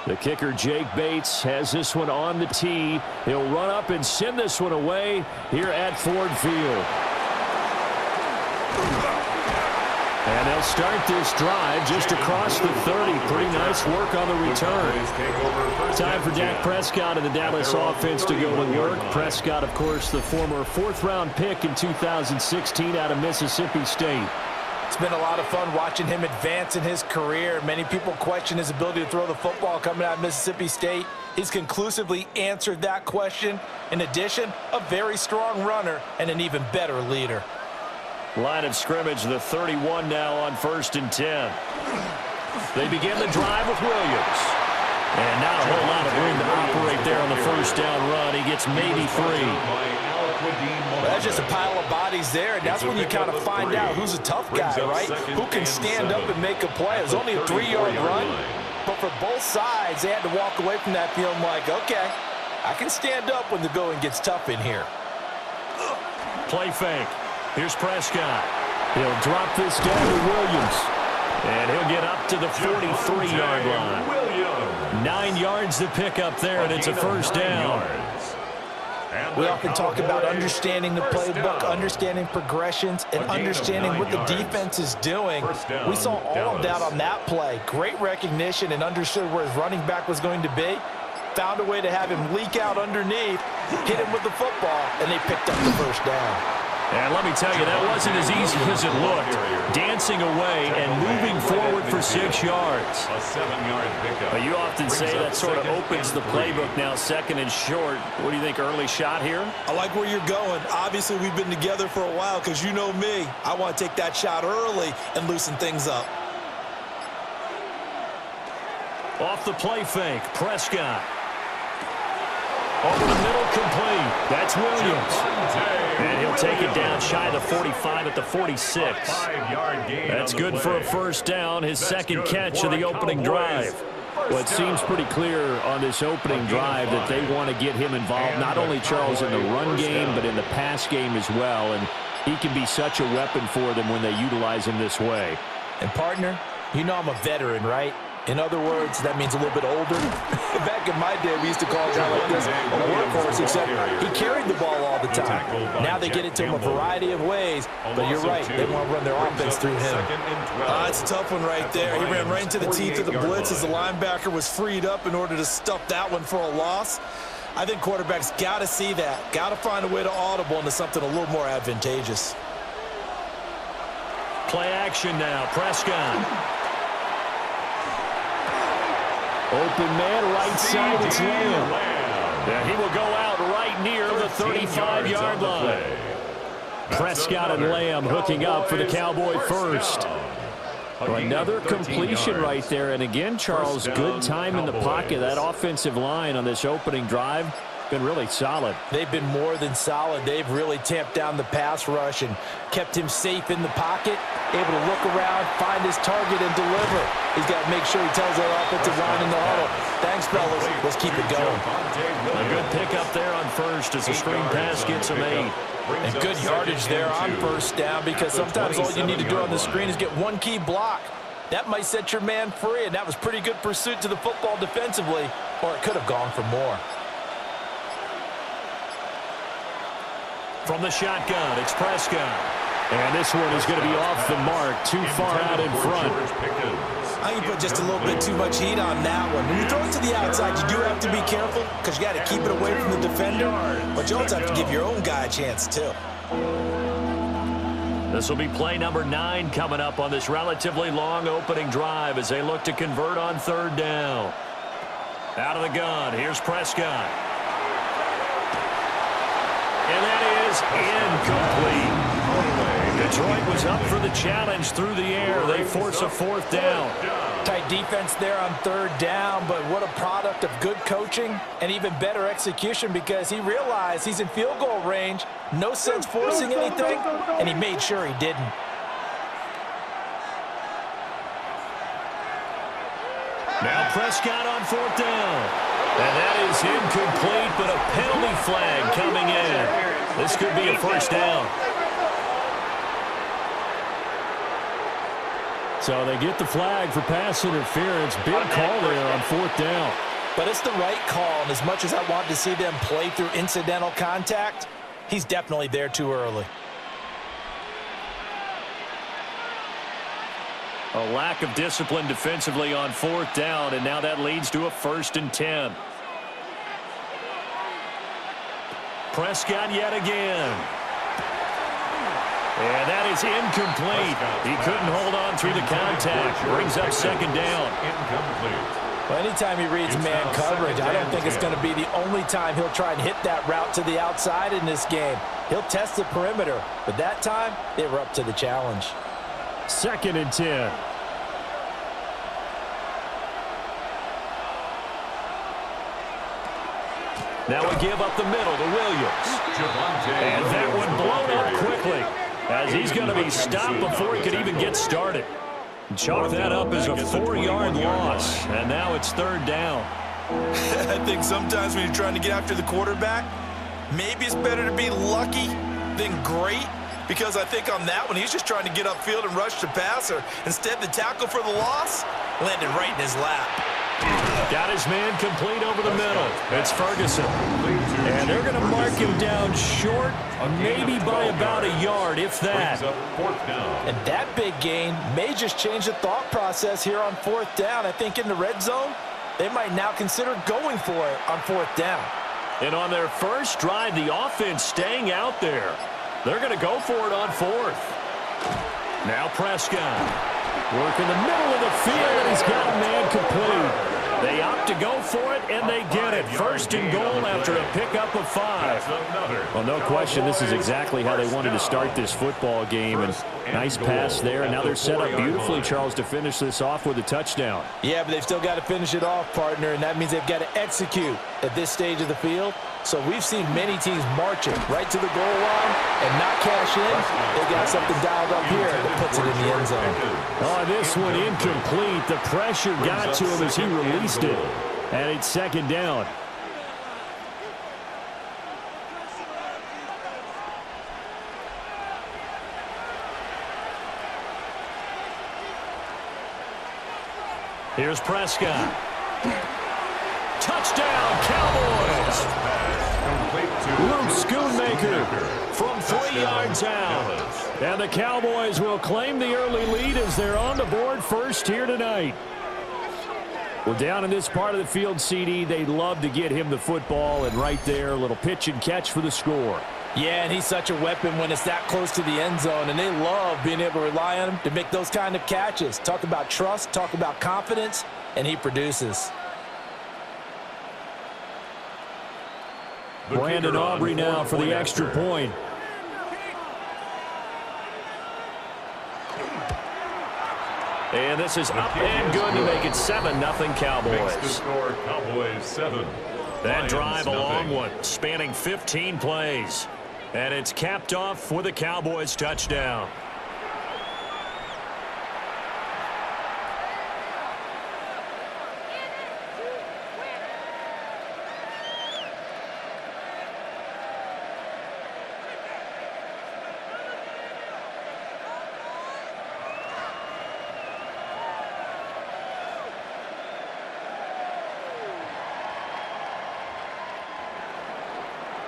The kicker, Jake Bates, has this one on the tee. He'll run up and send this one away here at Ford Field. And they'll start this drive just across the 30. Pretty nice work on the return. Time for Dak Prescott and the Dallas offense to go to work. Prescott, of course, the former fourth-round pick in 2016 out of Mississippi State. It's been a lot of fun watching him advance in his career. Many people question his ability to throw the football coming out of Mississippi State. He's conclusively answered that question. In addition, a very strong runner and an even better leader. Line of scrimmage, the 31 now on 1st and 10. They begin the drive with Williams. And not a whole lot of room to operate there on the first down run. He gets maybe 3. Well, that's just a pile of bodies there, and that's when you kind of find out who's a tough guy, right? Who can stand up and make a play. It was only a 3-yard run, but for both sides, they had to walk away from that feeling like, okay, I can stand up when the going gets tough in here. Play fake. Here's Prescott. He'll drop this down to Williams. And he'll get up to the 43-yard line. 9 yards to pick up there, and it's a first down. We often talk about understanding the playbook, understanding progressions, and understanding what the defense is doing. We saw all of that on that play. Great recognition and understood where his running back was going to be. Found a way to have him leak out underneath, hit him with the football, and they picked up the first down. And let me tell you, that wasn't as easy as it looked. Dancing away and moving forward for 6 yards. A 7-yard pickup. But you often say that sort of opens the playbook now, 2nd and short. What do you think, early shot here? I like where you're going. Obviously, we've been together for a while because you know me. I want to take that shot early and loosen things up. Off the play fake, Prescott. Over the middle, complete. That's Williams. And he'll take it down shy of the 45 at the 46. That's good for a first down, his second catch of the opening drive. Well, it seems pretty clear on this opening drive that they want to get him involved, not only, Charles, in the run game, but in the pass game as well. And he can be such a weapon for them when they utilize him this way. And, partner, you know I'm a veteran, right? In other words, that means a little bit older. Back in my day, we used to call a guy like this a workhorse, except he carried the ball all the time. Now they get it to him a variety of ways, but you're right, they want to run their offense through him. It's a tough one right there. He ran right into the teeth of the blitz as the linebacker was freed up in order to stuff that one for a loss. I think quarterbacks got to see that, got to find a way to audible into something a little more advantageous. Play action now, Prescott. Open man, right side, it's Lamb. And he will go out right near the 35-yard line. Prescott and Lamb hooking up for the Cowboy first. Another completion right there. And again, Charles, good time in the pocket. That offensive line on this opening drive been really solid. They've been more than solid. They've really tamped down the pass rush and kept him safe in the pocket, able to look around, find his target, and deliver. He's got to make sure he tells that offensive line in the huddle, thanks, fellas. Let's keep it going. A good pickup there on first as the screen pass gets him 8. And good yardage there on first down, because sometimes all you need to do on the screen is get one key block. That might set your man free, and that was pretty good pursuit to the football defensively, or it could have gone for more. From the shotgun, it's Prescott. And this one is going to be off the mark, too far out in front. I think you put just a little bit too much heat on that one. When you throw it to the outside, you do have to be careful because you got to keep it away from the defender. But you also have to give your own guy a chance, too. This will be play number 9 coming up on this relatively long opening drive as they look to convert on 3rd down. Out of the gun, here's Prescott. And that is incomplete. Detroit was up for the challenge through the air. They force a 4th down. Tight defense there on 3rd down, but what a product of good coaching and even better execution, because he realized he's in field goal range. No sense forcing anything, and he made sure he didn't. Now Prescott on 4th down. And that is incomplete, but a penalty flag coming in. This could be a first down. So they get the flag for pass interference. Big call there on 4th down. But it's the right call, and as much as I want to see them play through incidental contact, he's definitely there too early. A lack of discipline defensively on 4th down, and now that leads to a 1st and 10. Prescott yet again. And that is incomplete. He couldn't hold on through the contact. Brings up 2nd down. Incomplete. Well, anytime he reads man coverage, I don't think it's going to be the only time he'll try and hit that route to the outside in this game. He'll test the perimeter, but that time they were up to the challenge. 2nd and 10. Now we give up the middle to Williams. And that one blown up quickly as he's going to be stopped before he could even get started. Chalk that up as a 4-yard loss, and now it's 3rd down. I think sometimes when you're trying to get after the quarterback, maybe it's better to be lucky than great, because I think on that one, he's just trying to get upfield and rush the passer. Instead, the tackle for the loss landed right in his lap. Got his man complete over the middle. It's Ferguson. And they're going to mark him down short, maybe by about a yard, if that. And that big gain may just change the thought process here on 4th down. I think in the red zone, they might now consider going for it on 4th down. And on their first drive, the offense staying out there. They're going to go for it on 4th. Now Prescott. Working the middle of the field, and he's got a man complete. They opt to go for it, and they get it. 1st and goal after a pickup of 5. Well, no question, this is exactly how they wanted to start this football game. And nice pass there, and now they're set up beautifully, Charles, to finish this off with a touchdown. Yeah, but they've still got to finish it off, partner, and that means they've got to execute at this stage of the field. So we've seen many teams marching right to the goal line and not cash in. They got something dialed up here that puts it in the end zone. Oh, this one incomplete. The pressure got to him as he released it. And it's 2nd down. Here's Prescott. Touchdown, Cowboys! Luke Schoonmaker from 3 yards out. And the Cowboys will claim the early lead as they're on the board first here tonight. Well, down in this part of the field, CD, they love to get him the football, and right there, a little pitch and catch for the score. Yeah, and he's such a weapon when it's that close to the end zone, and they love being able to rely on him to make those kind of catches. Talk about trust, talk about confidence, and he produces. Brandon Aubrey now for the extra point. And this is up and good to make it 7-0 Cowboys. Cowboys 7. That drive a long one, spanning 15 plays. And it's capped off with a Cowboys touchdown.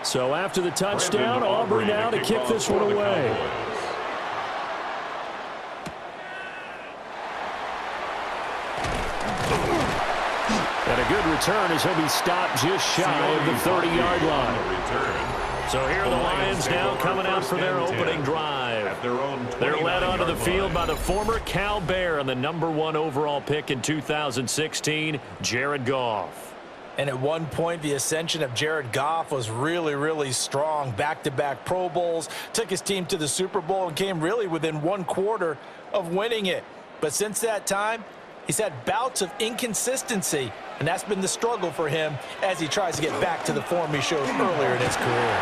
So after the touchdown, Aubrey now to kick this one away. And a good return as he'll be stopped just shy of the 30-yard line. So here are the Lions now coming out for their opening drive. They're led onto the field by the former Cal Bear and the #1 overall pick in 2016, Jared Goff. And at one point, the ascension of Jared Goff was really, really strong. Back-to-back Pro Bowls, took his team to the Super Bowl and came really within 1/4 of winning it. But since that time, he's had bouts of inconsistency, and that's been the struggle for him as he tries to get back to the form he showed earlier in his career.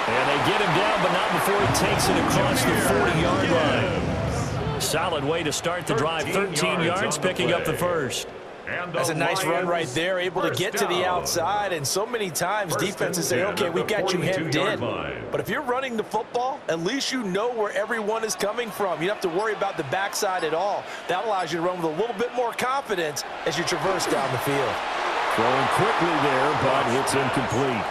And they get him down, but not before he takes it across the 40-yard line. Solid way to start the drive, 13 yards, picking up the first. That's a nice run right there, able to get to the outside. And so many times defenses say, okay, we've got you hemmed in. But if you're running the football, at least you know where everyone is coming from. You don't have to worry about the backside at all. That allows you to run with a little bit more confidence as you traverse down the field. Throwing quickly there, but it's incomplete.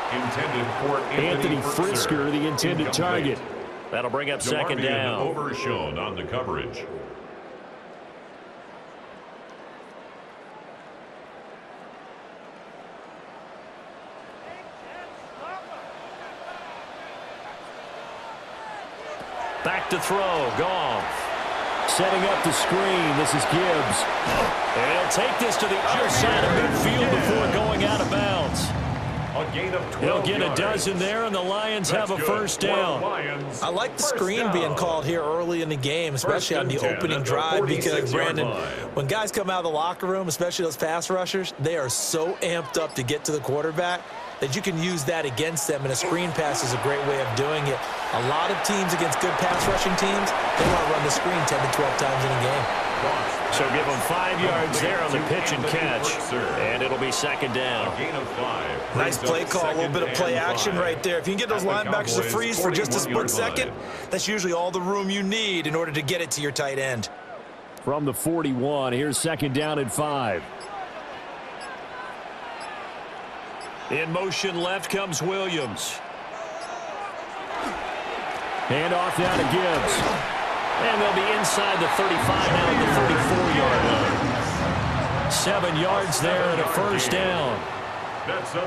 Anthony Frisker, the intended target. That'll bring up second down. Overshown on the coverage. Back to throw, Goff. Setting up the screen, this is Gibbs. And he'll take this to the other side of midfield before going out of bounds. A gain of 12 He'll get a yards. dozen there, and the Lions have a first down. I like the screen being called here early in the game, especially on the opening drive, because, Brandon, when guys come out of the locker room, especially those pass rushers, they are so amped up to get to the quarterback that you can use that against them, and a screen pass is a great way of doing it. A lot of teams against good pass rushing teams, they want to run the screen 10 to 12 times in a game. So give them 5 yards there on the pitch and catch, and it'll be second down. Gain of 5. Nice play call, a little bit of play action right there. If you can get those linebackers to freeze for just a split second, that's usually all the room you need in order to get it to your tight end. From the 41, here's second down and 5. In motion left comes Williams. Hand off now to Gibbs. And they'll be inside the 35 now at the 34-yard line. 7 yards there and a first down.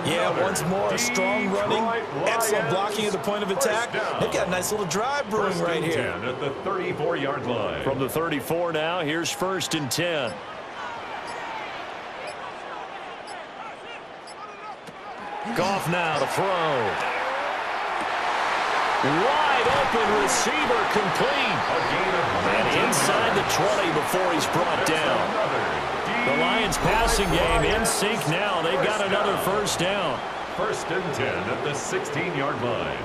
Yeah, once more, strong running, excellent blocking at the point of attack. They've got a nice little drive brewing right here. At the 34-yard line. From the 34 now, here's first and 10. Goff now to throw. Wide open receiver complete. And inside the 20 before he's brought down. The Lions passing game in sync now. They've got another first down. First and 10 at the 16-yard line.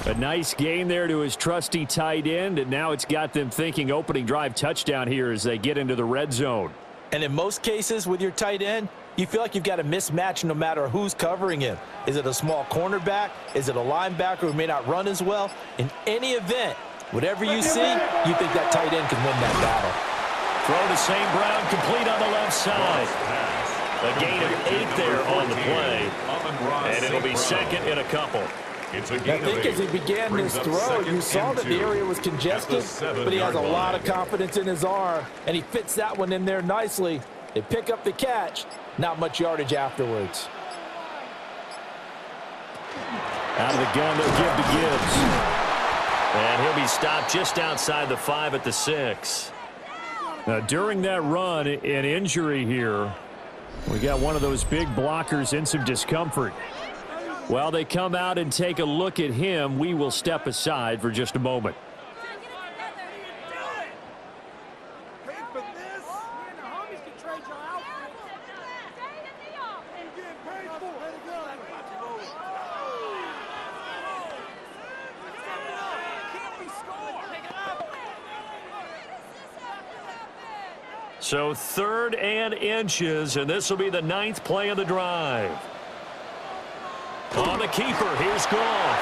A nice gain there to his trusty tight end, and now it's got them thinking opening drive touchdown here as they get into the red zone. And in most cases with your tight end, you feel like you've got a mismatch no matter who's covering him. Is it a small cornerback? Is it a linebacker who may not run as well? In any event, whatever you see, you think that tight end can win that battle. Throw to St. Brown, complete on the left side. A gain of 8 there on the play, and it'll be second in a couple. I think as he began this throw, you saw that the area was congested, but he has a lot of confidence in his arm, and he fits that one in there nicely. They pick up the catch, not much yardage afterwards. Out of the gun, they'll give to Gibbs. And he'll be stopped just outside the 5 at the 6. Now, during that run, an injury here. We got one of those big blockers in some discomfort. While they come out and take a look at him, we will step aside for just a moment. So 3rd and inches, and this will be the 9th play of the drive. On the keeper, here's Goff.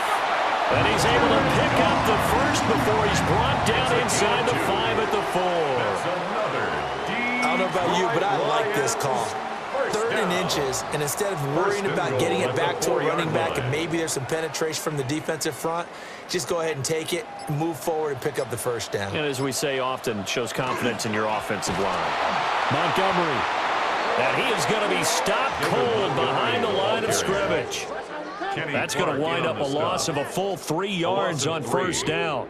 And he's able to pick up the first before he's brought down inside the 5 at the 4. I don't know about you, but I like this call. 3rd and inches, and instead of worrying about getting it back to a running back and maybe there's some penetration from the defensive front, just go ahead and take it, move forward, and pick up the first down. And as we say often, it shows confidence in your offensive line. Montgomery. And he is going to be stopped cold behind the line of scrimmage. That's going to wind up a loss of a full 3 yards on first down.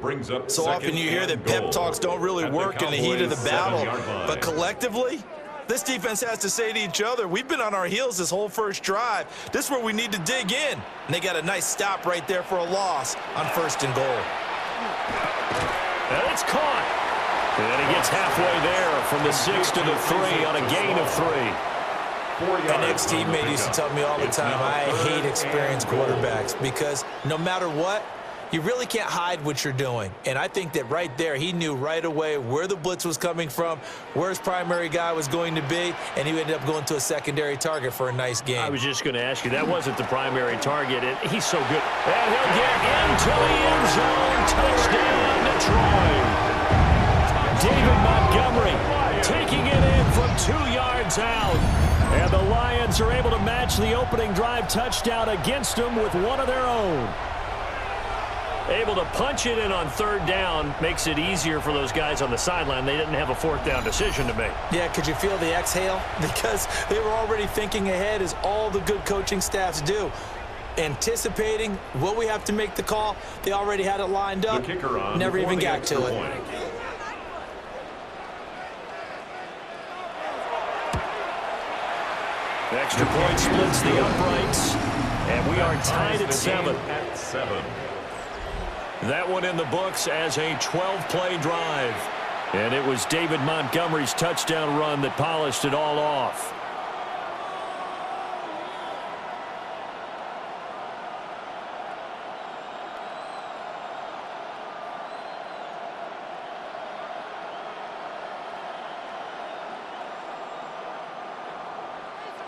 So often you hear that pep talks don't really work in the heat of the battle, but collectively, this defense has to say to each other, we've been on our heels this whole first drive. This is where we need to dig in. And they got a nice stop right there for a loss on 1st and goal. And it's caught. And he gets halfway there from the 6 to the 3 on a gain of 3. An ex-teammate used to tell me all the time, I hate experienced quarterbacks because no matter what, you really can't hide what you're doing. And I think that right there, he knew right away where the blitz was coming from, where his primary guy was going to be, and he ended up going to a secondary target for a nice game. I was just going to ask you, that wasn't the primary target, and he's so good. And he'll get into the end zone. Touchdown, Detroit. David Montgomery taking it in from 2 yards out. And the Lions are able to match the opening drive touchdown against them with one of their own. Able to punch it in on third down makes it easier for those guys on the sideline. They didn't have a fourth down decision to make. Yeah, could you feel the exhale? Because they were already thinking ahead, as all the good coaching staffs do. Anticipating, will we have to make the call? They already had it lined up. Never even got to it. Extra point splits the uprights. And we are tied at 7. That one in the books as a 12-play drive. And it was David Montgomery's touchdown run that polished it all off.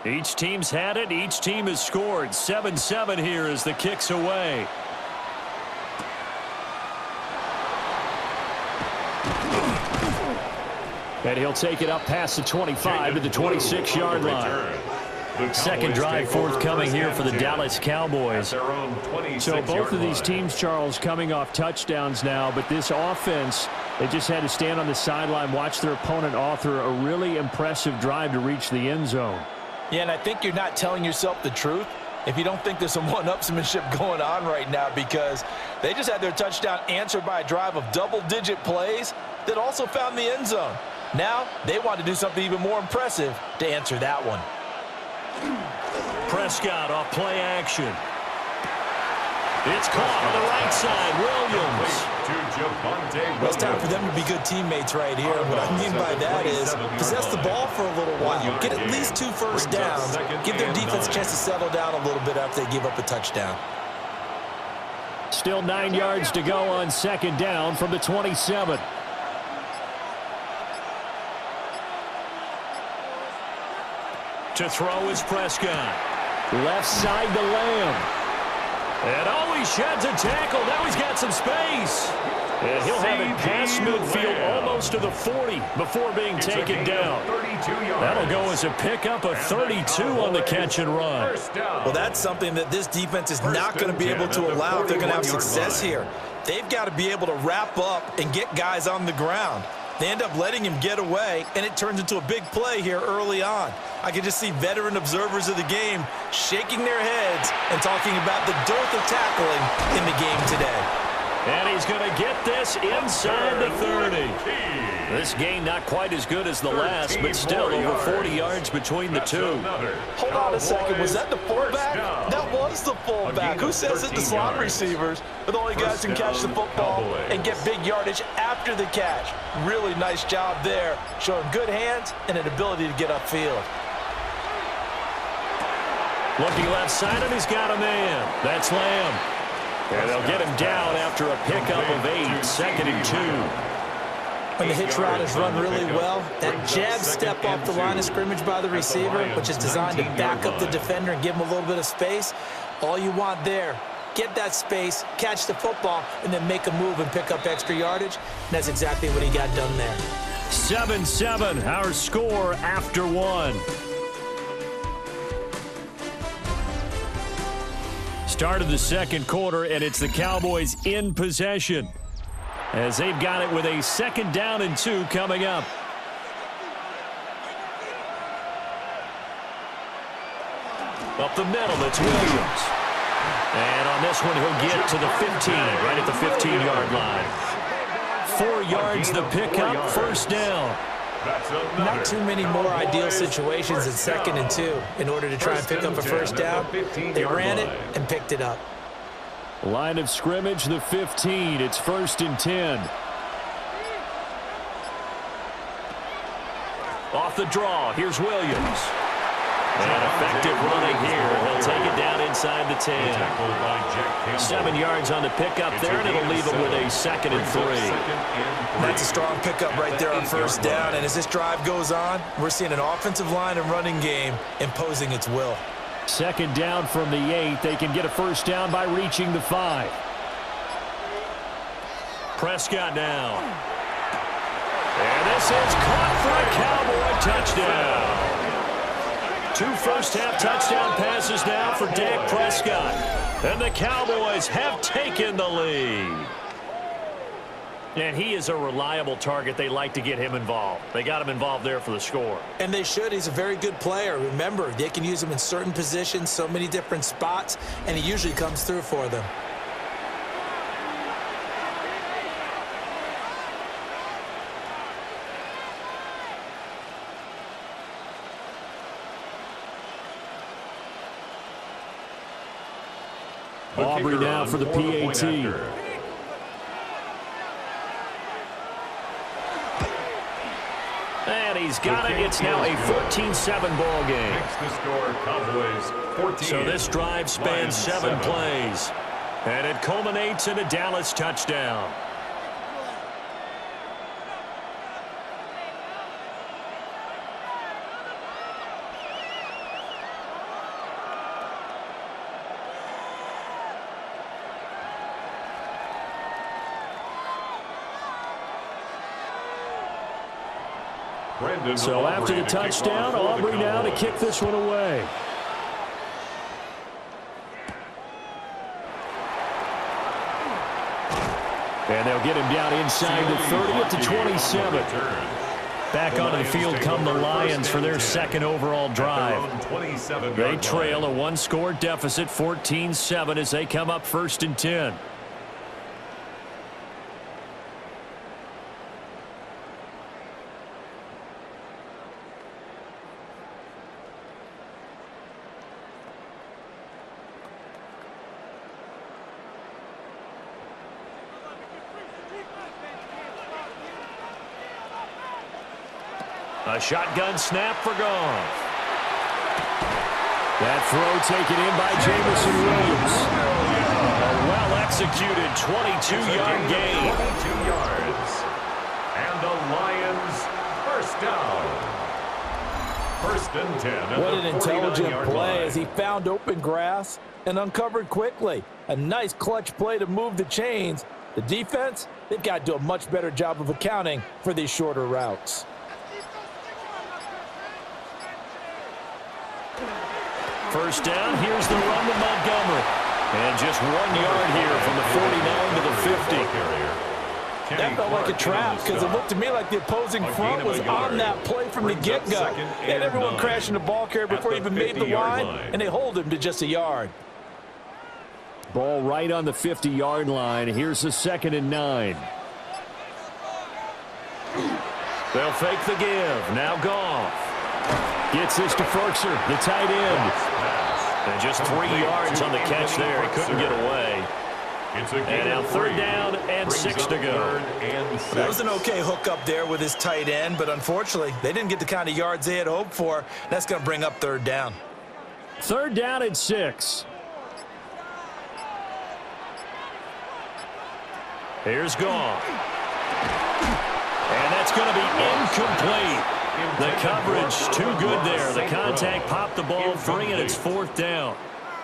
Each team's had it. Each team has scored. 7-7 here as the kick's away. And he'll take it up past the 25 to the 26-yard line. Second drive forthcoming here for the Dallas Cowboys. So both of these teams, Charles, coming off touchdowns now, but this offense, they just had to stand on the sideline, watch their opponent author a really impressive drive to reach the end zone. Yeah, and I think you're not telling yourself the truth if you don't think there's some one-upsmanship going on right now, because they just had their touchdown answered by a drive of double-digit plays that also found the end zone. Now they want to do something even more impressive to answer that one. Prescott off play action. It's caught on the right side. Williams. Well, it's time for them to be good teammates right here. What I mean by that is possess the ball for a little while. Get at least 2 first downs. Give their defense a chance to settle down a little bit after they give up a touchdown. Still 9 yards to go on second down from the 27. To throw is Prescott. Left side to Lamb. And he sheds a tackle. Now he's got some space. And he'll have it past midfield almost to the 40 before being taken down. That'll go as a pickup of 32 on the catch and run. Well, that's something that this defense is not going to be able to allow if they're going to have success here. They've got to be able to wrap up and get guys on the ground. They end up letting him get away, and it turns into a big play here early on. I can just see veteran observers of the game shaking their heads and talking about the dearth of tackling in the game today. And he's going to get this inside the 30. This game not quite as good as the last, but still over 40 yards between the two. Hold on a second. Was that the fullback? That was the fullback. Who says that the slot receivers are the only guys who can catch the football and get big yardage after the catch? Really nice job there, showing good hands and an ability to get upfield. Looking left side, and he's got a man. That's Lamb. And they'll get him down after a pickup of 8, 2nd and 2. When the hitch route is run really well, that jab step off the line of scrimmage by the receiver, which is designed to back up the defender and give him a little bit of space, all you want there, get that space, catch the football, and then make a move and pick up extra yardage. And that's exactly what he got done there. 7-7, our score after 1. Start of the second quarter, and it's the Cowboys in possession as they've got it with a 2nd down and 2 coming up. Up the middle, it's Williams. And on this one, he'll get to the 15, right at the 15-yard line. 4 yards the pickup, 1st down. Not too many more ideal situations in 2nd and 2 in order to try and pick up a 1st down. They ran it and picked it up. Line of scrimmage, the 15. It's 1st and 10. Off the draw, here's Williams. And effective running here. He'll take it down inside the 10. 7 yards on the pickup there, and it'll leave him with a 2nd and 3. That's a strong pickup right there on first down. And as this drive goes on, we're seeing an offensive line and running game imposing its will. 2nd down from the 8. They can get a first down by reaching the 5. Prescott now. And this is caught for a Cowboy touchdown. 2 first-half touchdown passes now for Dak Prescott. And the Cowboys have taken the lead. And he is a reliable target. They like to get him involved. They got him involved there for the score. And they should. He's a very good player. Remember, they can use him in certain positions, so many different spots, and he usually comes through for them. Aubrey now for the PAT. And he's got it. It's now a 14-7 ball game. The score, Cowboys 14. So this drive spans 7 plays. And it culminates in a Dallas touchdown. So after the touchdown, Aubrey now to kick this one away. And they'll get him down inside the 30 at the 27. Back onto the field come the Lions for their 2nd overall drive. They trail a 1-score deficit, 14-7, as they come up 1st and 10. A shotgun snap for Goff. That throw taken in by Jamison Williams. A well-executed 22-yard gain. 22 yards. And the Lions first down. 1st and 10. What an intelligent play line. as he found open grass and uncovered quickly. A nice clutch play to move the chains. The defense, they've got to do a much better job of accounting for these shorter routes. First down, here's the run to Montgomery. And just 1 yard here from the 49 to the 50. That felt like a trap because it looked to me like the opposing front was on that play from the get-go. They had everyone crashing the ball carrier before he even made the line, and they hold him to just a yard. Ball right on the 50-yard line. Here's the 2nd and 9. They'll fake the give. Now Goff. Gets this to Ferkser, the tight end. And just 3 yards on the catch there. He couldn't get away. And now 3rd down and 6 to go. That was an okay hook up there with his tight end, but unfortunately, they didn't get the kind of yards they had hoped for. That's going to bring up 3rd down. 3rd down and 6. Here's Goff. And that's going to be incomplete. The coverage too good there. The contact popped the ball free, and it's 4th down.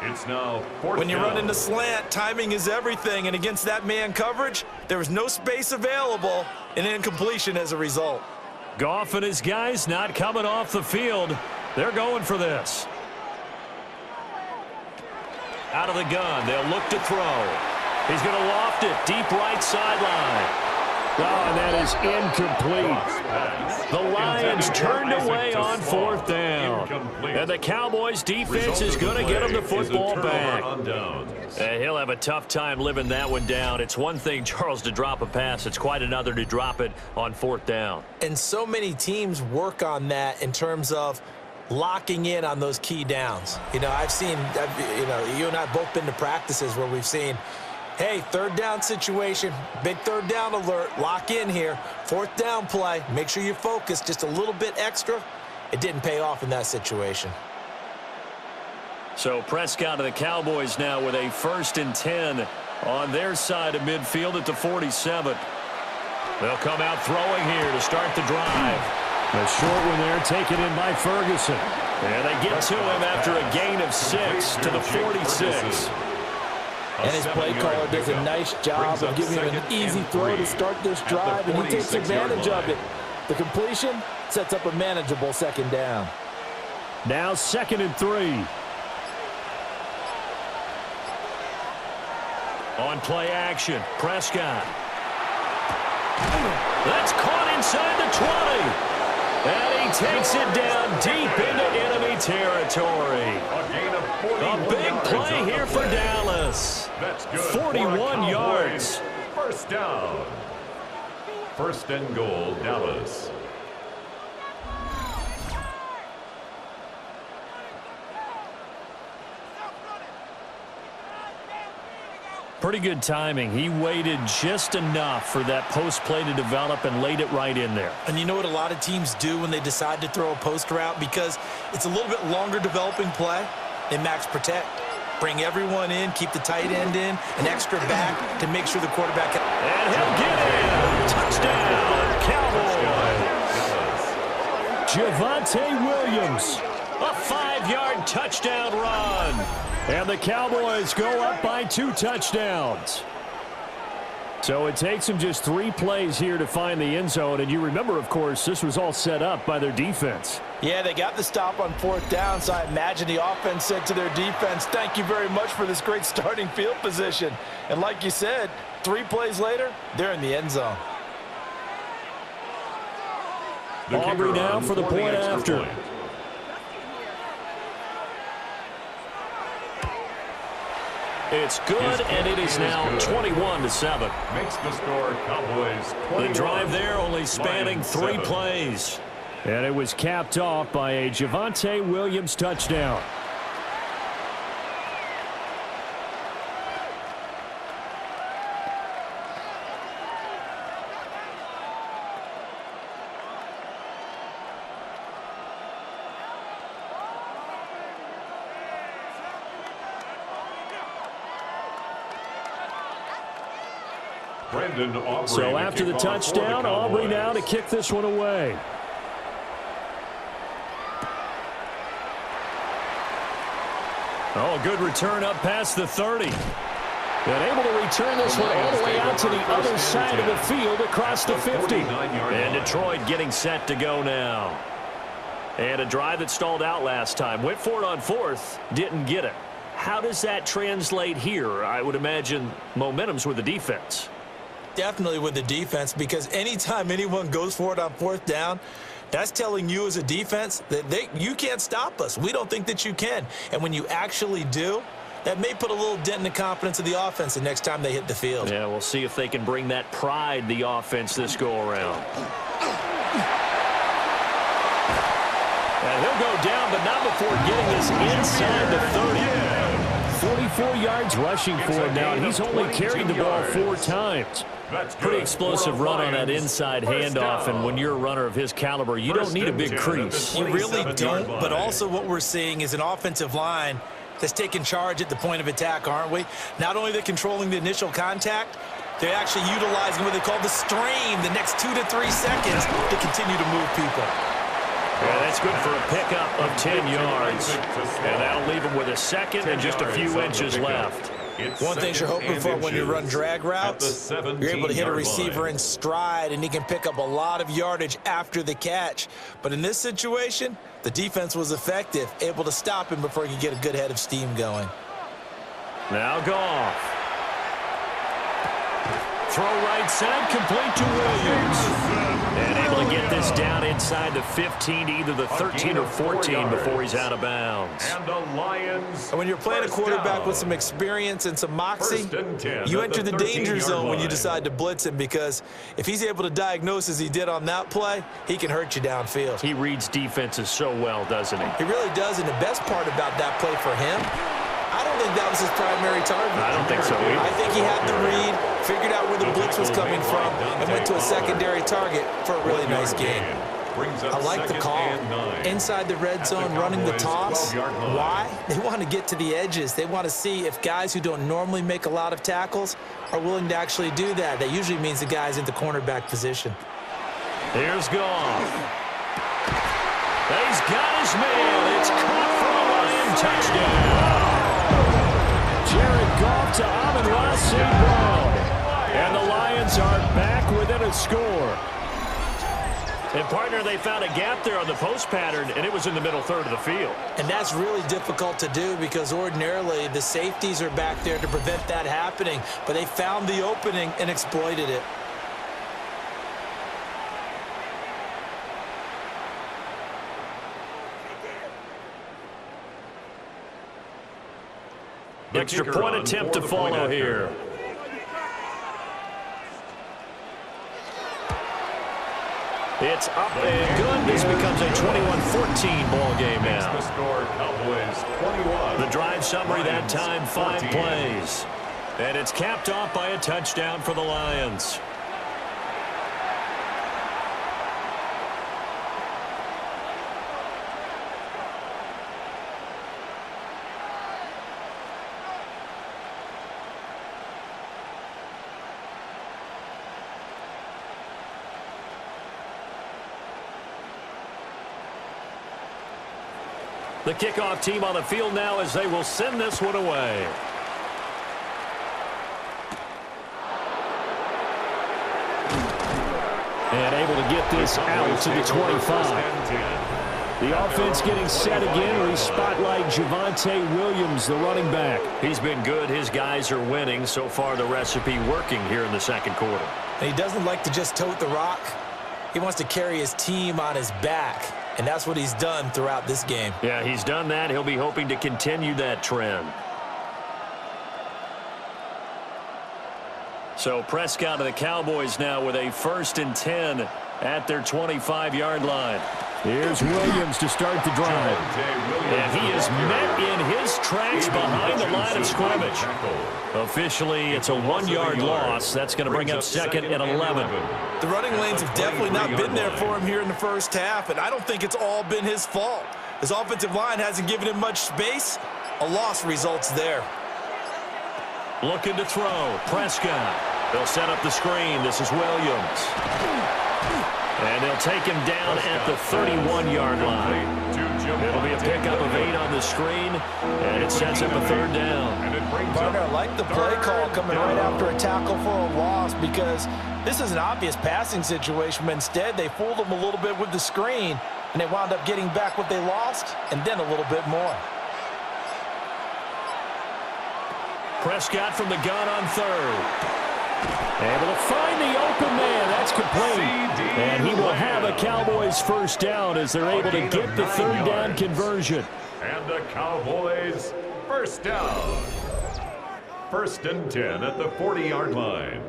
It's now 4th When you down. run into slant, timing is everything, and against that man coverage, there was no space available, and incompletion as a result. Goff and his guys not coming off the field. They're going for this. Out of the gun, they'll look to throw. He's going to loft it deep right sideline. Oh, and that is incomplete. The Lions turned away on 4th down. And the Cowboys defense is going to get him the football back. And he'll have a tough time living that one down. It's one thing, Charles, to drop a pass. It's quite another to drop it on 4th down. And so many teams work on that in terms of locking in on those key downs. You know, you and I have both been to practices where we've seen, hey, 3rd down situation, big 3rd down alert, lock in here, 4th down play, make sure you focus just a little bit extra. It didn't pay off in that situation. So Prescott of the Cowboys now with a 1st and 10 on their side of midfield at the 47. They'll come out throwing here to start the drive. A short one there taken in by Ferguson. And they get to him after a gain of 6 to the 46. And his play caller does a nice job of giving him an easy throw to start this drive, and he takes advantage of it. The completion sets up a manageable 2nd down. Now 2nd and 3. On play action, Prescott. That's caught inside the 20. And he takes it down deep into enemy territory. A big play here for Dallas. 41 yards. 1st down. 1st and goal, Dallas. Pretty good timing. He waited just enough for that post play to develop and laid it right in there. And you know what a lot of teams do when they decide to throw a post route? Because it's a little bit longer developing play. They max protect. Bring everyone in, keep the tight end in, an extra back to make sure the quarterback... And he'll get in. Touchdown, Cowboys. Javonte Williams. A 5-yard touchdown run. And the Cowboys go up by 2 touchdowns. So it takes them just 3 plays here to find the end zone. And you remember, of course, this was all set up by their defense. Yeah, they got the stop on 4th down, so I imagine the offense said to their defense, thank you very much for this great starting field position. And like you said, 3 plays later, they're in the end zone. Aubrey now for the point after. It's good, and it is now 21-7. Makes the score Cowboys 21. The drive there only spanning 3 plays. And it was capped off by a Javonte Williams touchdown. So after the touchdown, Aubrey now to kick this one away. Oh, good return up past the 30. And able to return this one all the way out to the other side of the field across the 50. And Detroit getting set to go now. And a drive that stalled out last time. Went for it on 4th, didn't get it. How does that translate here? I would imagine momentum's with the defense. Definitely with the defense, because anytime anyone goes for it on 4th down, that's telling you as a defense that you can't stop us. We don't think that you can. And when you actually do, that may put a little dent in the confidence of the offense the next time they hit the field. Yeah, we'll see if they can bring that pride, the offense, this go-around. And he'll go down, but not before getting this inside the 30. 44 yards rushing for him now, and he's only carried the ball 4 times. Pretty explosive run on that inside handoff, and when you're a runner of his caliber, you don't need a big crease. You really don't, but also what we're seeing is an offensive line that's taking charge at the point of attack, aren't we? Not only are they controlling the initial contact, they're actually utilizing what they call the stream, the next 2 to 3 seconds to continue to move people. Yeah, that's good for a pickup of 10 yards. And that'll leave him with a 2nd and just a few inches left. One thing you're hoping for when you run drag routes, you're able to hit a receiver in stride, and he can pick up a lot of yardage after the catch. But in this situation, the defense was effective, able to stop him before he could get a good head of steam going. Now Goff. Throw right side, complete to Williams. And able to get this down inside the 15 to either the 13 or 14 before he's out of bounds. And the Lions. And when you're playing a quarterback with some experience and some moxie, you enter the danger zone when you decide to blitz him, because if he's able to diagnose as he did on that play, he can hurt you downfield. He reads defenses so well, doesn't he? He really does, and the best part about that play for him, I don't think that was his primary target. I don't think so either. I think he had the read, figured out where the blitz was coming from, and went to a secondary target for a really nice game. I like the call. Inside the red zone, running the toss. Why? They want to get to the edges. They want to see if guys who don't normally make a lot of tackles are willing to actually do that. That usually means the guy's in the cornerback position. Here's Goff. He's got his man. It's caught for a Lion touchdown. Jared Goff to Amon-Ra St. Brown. And the Lions are back within a score. And, partner, they found a gap there on the post pattern, and it was in the middle third of the field. And that's really difficult to do because ordinarily the safeties are back there to prevent that happening. But they found the opening and exploited it. Extra point attempt to follow here. It's up and good. This becomes a 21-14 ball game now. The score, Cowboys 21. The drive summary that time, 5 plays. And it's capped off by a touchdown for the Lions. The kickoff team on the field now as they will send this one away. And able to get this out to the 25. The offense getting set again. We spotlight Javonte Williams, the running back. He's been good. His guys are winning. So far, the recipe working here in the second quarter. And he doesn't like to just tote the rock. He wants to carry his team on his back. And that's what he's done throughout this game. Yeah, he's done that. He'll be hoping to continue that trend. So Prescott of the Cowboys now with a 1st and 10 at their 25-yard line. Here's Williams to start the drive. And he is met in his tracks behind the line of scrimmage. Officially, it's a 1-yard loss. That's going to bring up 2nd and 11. The running lanes have definitely not been there for him here in the first half, and I don't think it's all been his fault. His offensive line hasn't given him much space. A loss results there. Looking to throw. Prescott. They'll set up the screen. This is Williams. And they'll take him down at the 31-yard line. It'll be a pickup of 8 on the screen, and it sets up a 3rd down. Partner, I like the play call coming right after a tackle for a loss because this is an obvious passing situation, but instead they fooled him a little bit with the screen, and they wound up getting back what they lost and then a little bit more. Prescott from the gun on 3rd. Able to find the open man. That's complete. And he will have a Cowboys 1st down as they're able to get the 3rd down conversion. And the Cowboys 1st down. 1st and 10 at the 40-yard line.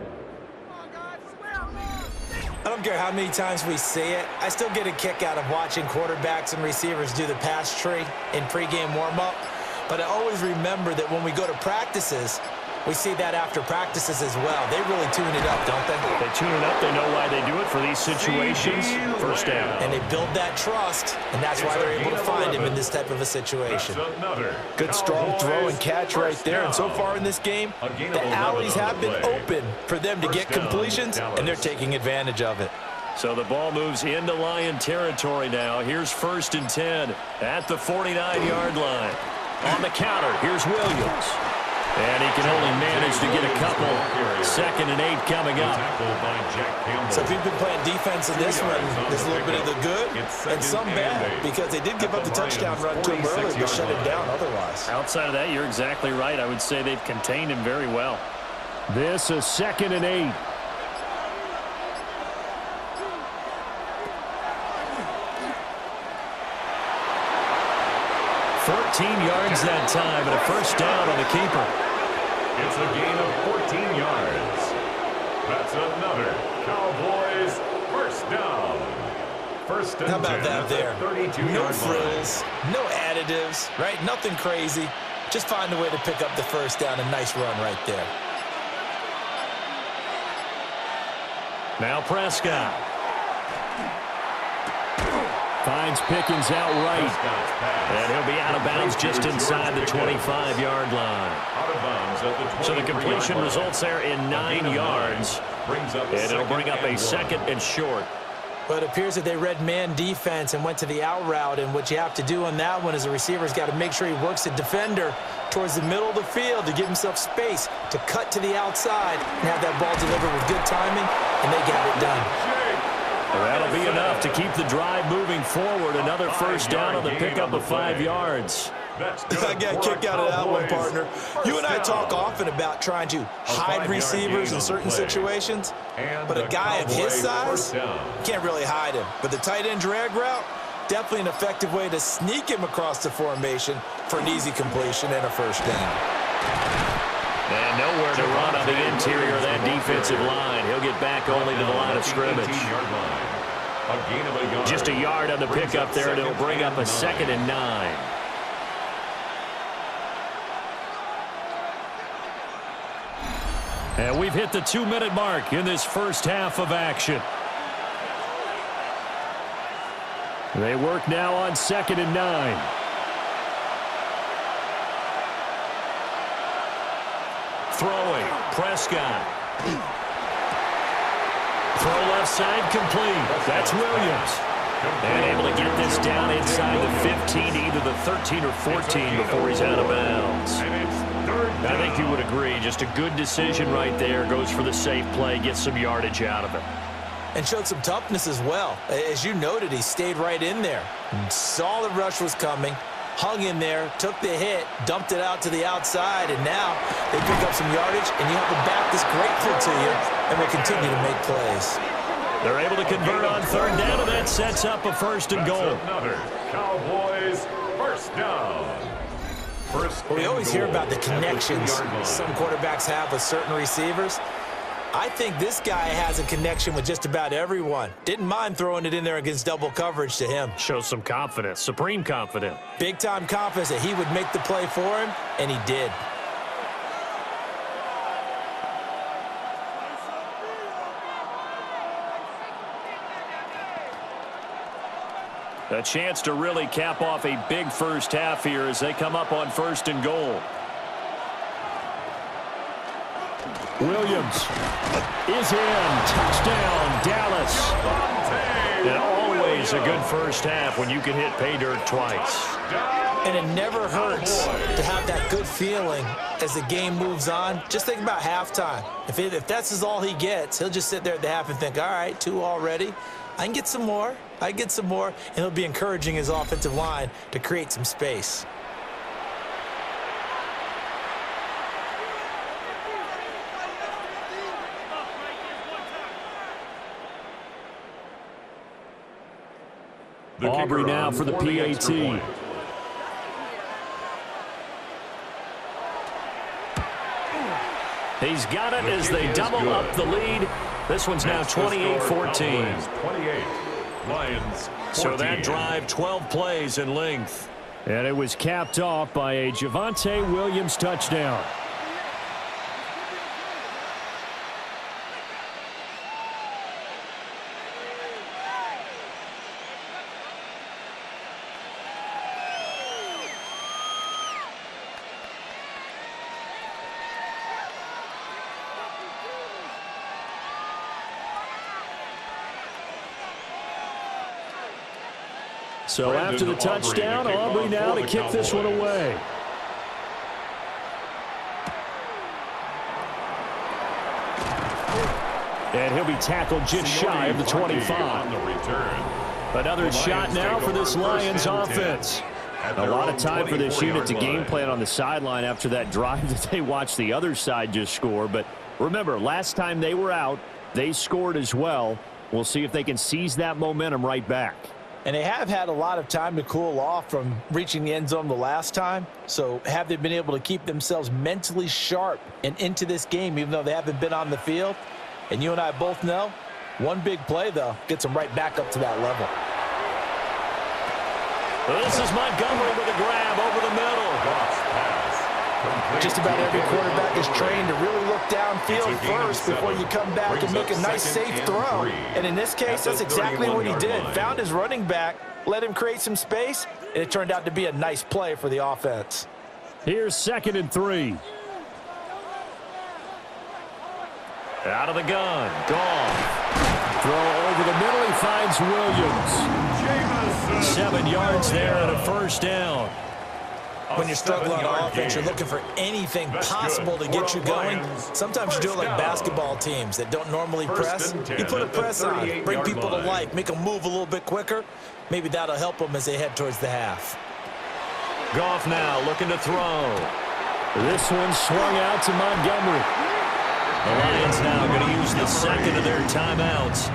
I don't care how many times we see it. I still get a kick out of watching quarterbacks and receivers do the pass tree in pregame warm-up. But I always remember that when we go to practices, we see that after practices as well. They really tune it up, don't they? They tune it up. They know why they do it for these situations. 1st down. And they build that trust, and that's why they're able to find him in this type of a situation. Good strong throw and catch right there. And so far in this game, the alleys have been open for them to get completions, and they're taking advantage of it. So the ball moves into Lion territory now. Here's 1st and 10 at the 49-yard line. On the counter, here's Williams. And he can only manage to get a couple. 2nd and 8 coming up. So if you've been playing defense in this one, there's a little bit of the good and some bad because they did give up the touchdown run to him early to shut him down otherwise. Outside of that, you're exactly right. I would say they've contained him very well. This is 2nd and 8. Yards that time, and a 1st down on the keeper. It's a gain of 14 yards. That's another Cowboys 1st down. 1st and 10. How about that there? No 32-yard frills, no additives, right? Nothing crazy. Just find a way to pick up the 1st down. A nice run right there. Now Prescott. Finds Pickens outright. And he'll be out of bounds just inside the 25-yard line. So the completion results there in 9 yards. And it'll bring up a second and short. But it appears that they read man defense and went to the out route. And what you have to do on that one is the receiver's got to make sure he works the defender towards the middle of the field to give himself space to cut to the outside and have that ball delivered with good timing, and they got it done. Well, that'll be enough to keep the drive moving forward. Another first down on the pickup of 5 yards. I got a kick out of that one, partner. You and I talk often about trying to hide receivers in certain situations, but a guy of his size, you can't really hide him. But the tight end drag route, definitely an effective way to sneak him across the formation for an easy completion and a first down. And nowhere to run on the interior of that defensive line. He'll get back only to the line of scrimmage. Just a yard on the pickup there, and it'll bring up a 2nd and 9. And we've hit the 2-minute mark in this first half of action. They work now on 2nd and 9. Throwing, Prescott. Throw left side complete. That's Williams. And able to get this down inside the 15, either the 13 or 14 before he's out of bounds. I think you would agree, just a good decision right there. Goes for the safe play, gets some yardage out of it. And showed some toughness as well. As you noted, he stayed right in there. Saw the rush was coming, hung in there, took the hit, dumped it out to the outside, and now they pick up some yardage, and you have a back that's grateful to you and will continue to make plays. They're able to convert on 3rd down, and that sets up a 1st and goal. Another Cowboys first down. Well, we always hear about the connections some quarterbacks have with certain receivers. I think this guy has a connection with just about everyone. Didn't mind throwing it in there against double coverage to him. Shows some confidence, supreme confidence. Big-time confidence that he would make the play for him, and he did. A chance to really cap off a big first half here as they come up on 1st and goal. Williams is in. Touchdown, Dallas. And always a good first half when you can hit pay dirt twice. And it never hurts to have that good feeling as the game moves on. Just think about halftime. If that's all he gets, he'll just sit there at the half and think, all right, 2 already. I can get some more. I can get some more. And he'll be encouraging his offensive line to create some space. Aubrey now for the PAT. He's got it as they double up the lead. This one's now 28-14. So that drive, 12 plays in length. And it was capped off by a Javonte Williams touchdown. So after the touchdown, Aubrey now to kick this one away. And he'll be tackled just shy of the 25. Another shot now for this Lions offense. A lot of time for this unit to game plan on the sideline after that drive that they watched the other side just score. But remember, last time they were out, they scored as well. We'll see if they can seize that momentum right back. And they have had a lot of time to cool off from reaching the end zone the last time. So have they been able to keep themselves mentally sharp and into this game, even though they haven't been on the field? And you and I both know, one big play, though, gets them right back up to that level. This is Montgomery with a grab over the middle. Just about every quarterback is trained to really look downfield first before you come back and make a nice, safe throw. And in this case, that's exactly what he did. Found his running back, let him create some space, and it turned out to be a nice play for the offense. Here's 2nd and 3. Out of the gun. Goff. Throw over the middle. He finds Williams. 7 yards there and a first down. When you're struggling on offense, you're looking for anything possible to get you going. Sometimes you do it like basketball teams that don't normally press. You put a press on, bring people to life, make them move a little bit quicker. Maybe that'll help them as they head towards the half. Goff now looking to throw. This one swung out to Montgomery. The Lions now going to use the second of their timeouts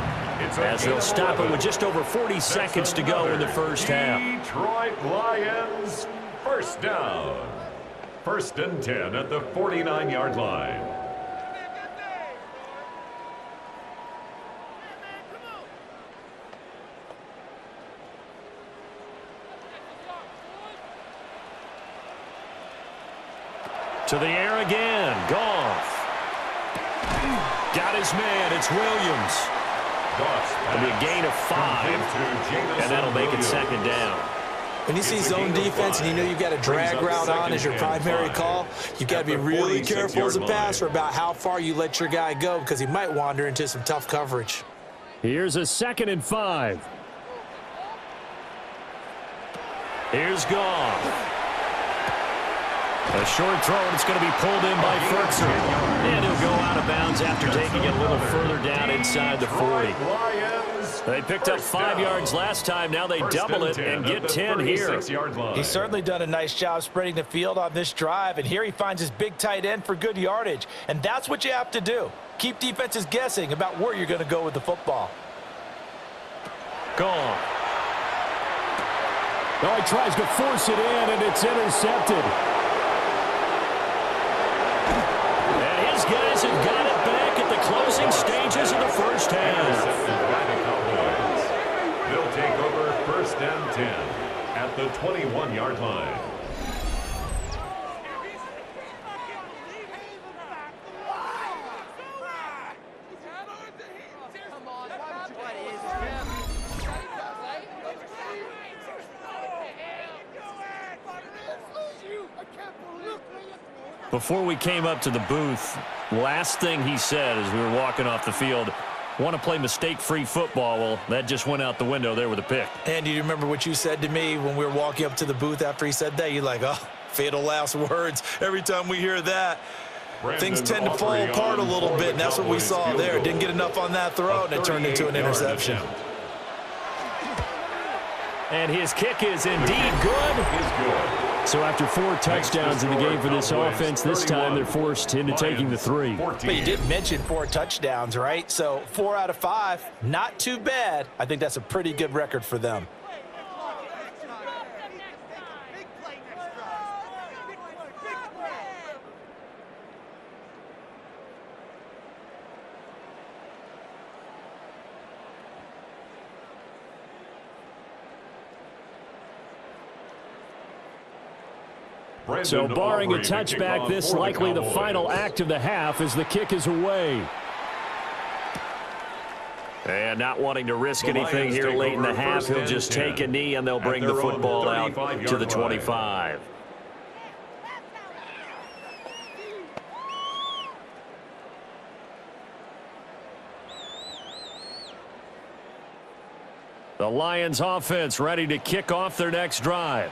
as they'll stop it with just over 40 seconds to go in the first half. Detroit Lions, first down. 1st and 10 at the 49-yard line. To the air again. Goff. Got his man. It's Williams. It'll be a gain of 5, and that'll make it 2nd down. When you see zone defense and you know you've got a drag route on as your primary call, you've got to be really careful as a passer about how far you let your guy go because he might wander into some tough coverage. Here's a 2nd and 5. Here's Goff. A short throw, and it's going to be pulled in by Furtzer. And he'll go out of bounds after taking it a little further down inside the 40. They picked up 5 yards last time. Now they double it and get 10 here. He's certainly done a nice job spreading the field on this drive, and here he finds his big tight end for good yardage. And that's what you have to do. Keep defenses guessing about where you're going to go with the football. Gone. Oh, he tries to force it in, and it's intercepted. Guys have got it back at the closing stages of the first half. They'll take over 1st and 10 at the 21-yard line. Before we came up to the booth, last thing he said as we were walking off the field, want to play mistake-free football. Well, that just went out the window there with a pick. And do you remember what you said to me when we were walking up to the booth after he said that? You're like, oh, fatal last words. Every time we hear that, things tend to fall apart a little bit, and that's what we saw there. Didn't get enough on that throw, and it turned into an interception. And his kick is indeed good. So after 4 touchdowns in the game for this offense, this time they're forced into taking the 3. But you did mention 4 touchdowns, right? So 4 out of 5, not too bad. I think that's a pretty good record for them. So barring a touchback, this likely the final act of the half as the kick is away. And not wanting to risk anything here late in the half, he'll just take a knee and they'll bring the football out to the 25. The Lions offense ready to kick off their next drive.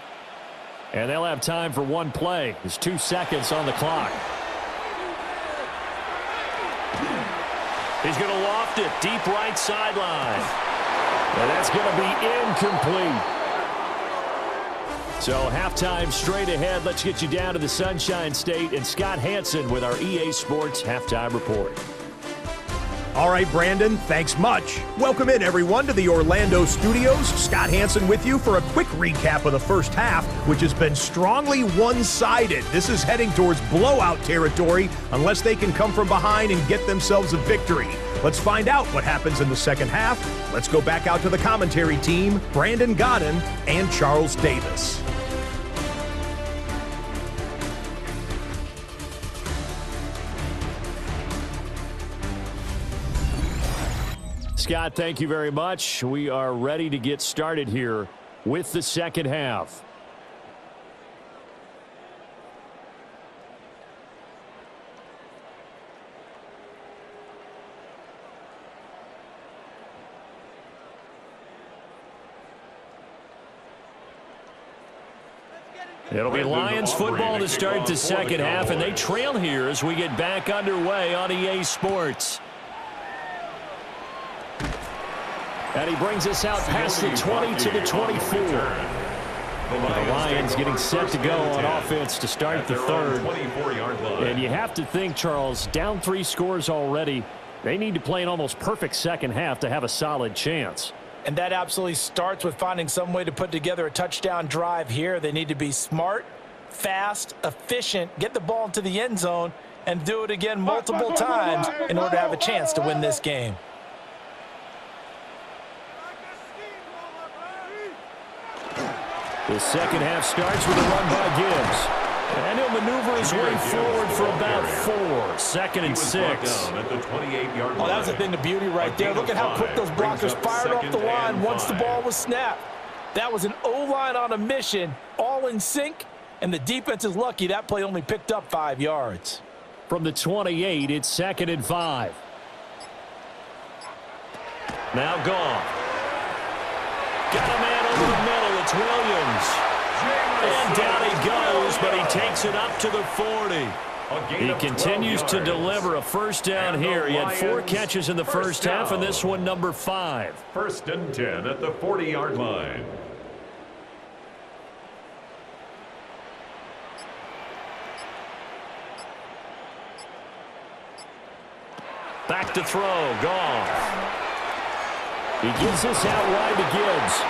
And they'll have time for one play. There's 2 seconds on the clock. He's going to loft it deep right sideline. And that's going to be incomplete. So halftime straight ahead. Let's get you down to the Sunshine State and Scott Hansen with our EA Sports Halftime Report. All right, Brandon, thanks much. Welcome in, everyone, to the Orlando studios. Scott Hansen with you for a quick recap of the first half, which has been strongly one-sided. This is heading towards blowout territory unless they can come from behind and get themselves a victory. Let's find out what happens in the second half. Let's go back out to the commentary team, Brandon Godden and Charles Davis. Scott, thank you very much. We are ready to get started here with the second half. It'll be Lions football to start the second half, and they trail here as we get back underway on EA Sports. And he brings us out past the 20 to the 24. The Lions getting set to go on offense to start the third. And you have to think, Charles, down 3 scores already. They need to play an almost perfect second half to have a solid chance. And that absolutely starts with finding some way to put together a touchdown drive here. They need to be smart, fast, efficient, get the ball into the end zone, and do it again multiple times in order to have a chance to win this game. The second half starts with a run by Gibbs. And he'll maneuver his way forward for about 4. 2nd and 6. Oh, that was a thing of beauty right there. Look at how quick those blockers fired off the line once the ball was snapped. That was an O-line on a mission, all in sync, and the defense is lucky that play only picked up 5 yards. From the 28, it's 2nd and 5. Now gone. Got a man over the middle. It's Williams. And down he goes, but he takes it up to the 40. He continues to deliver a first down here. He had 4 catches in the first half, and this one number 5. 1st and 10 at the 40-yard line. Back to throw. Goff. He gets this out wide to Gibbs.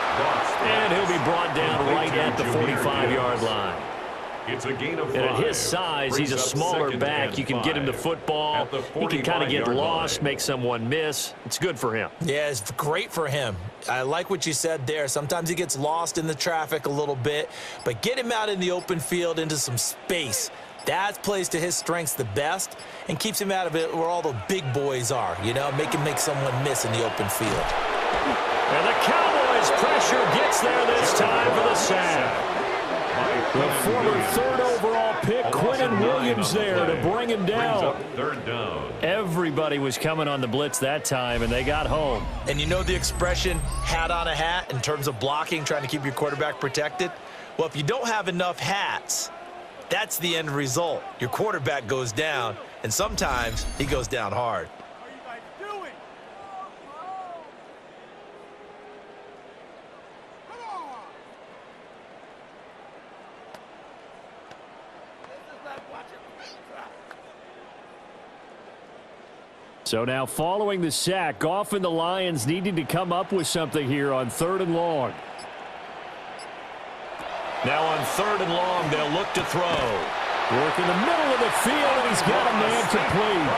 And he'll be brought down right at the 45-yard line. It's a gain of 5. And at his size, he's a smaller back. You can get him the football. He can kind of get lost, make someone miss. It's good for him. Yeah, it's great for him. I like what you said there. Sometimes he gets lost in the traffic a little bit, but get him out in the open field into some space. That plays to his strengths the best and keeps him out of it where all the big boys are, you know, make someone miss in the open field. And the Cowboys pressure gets there this time for the sack. The former 3rd overall pick, Quinnen Williams, there to bring him down. 3rd down. Everybody was coming on the blitz that time, and they got home. And you know the expression, hat on a hat, in terms of blocking, trying to keep your quarterback protected? Well, if you don't have enough hats, that's the end result. Your quarterback goes down, and sometimes he goes down hard. So now following the sack, Goff and the Lions needing to come up with something here on 3rd and long. Now on 3rd and long, they'll look to throw. Work in the middle of the field, and he's got a man complete.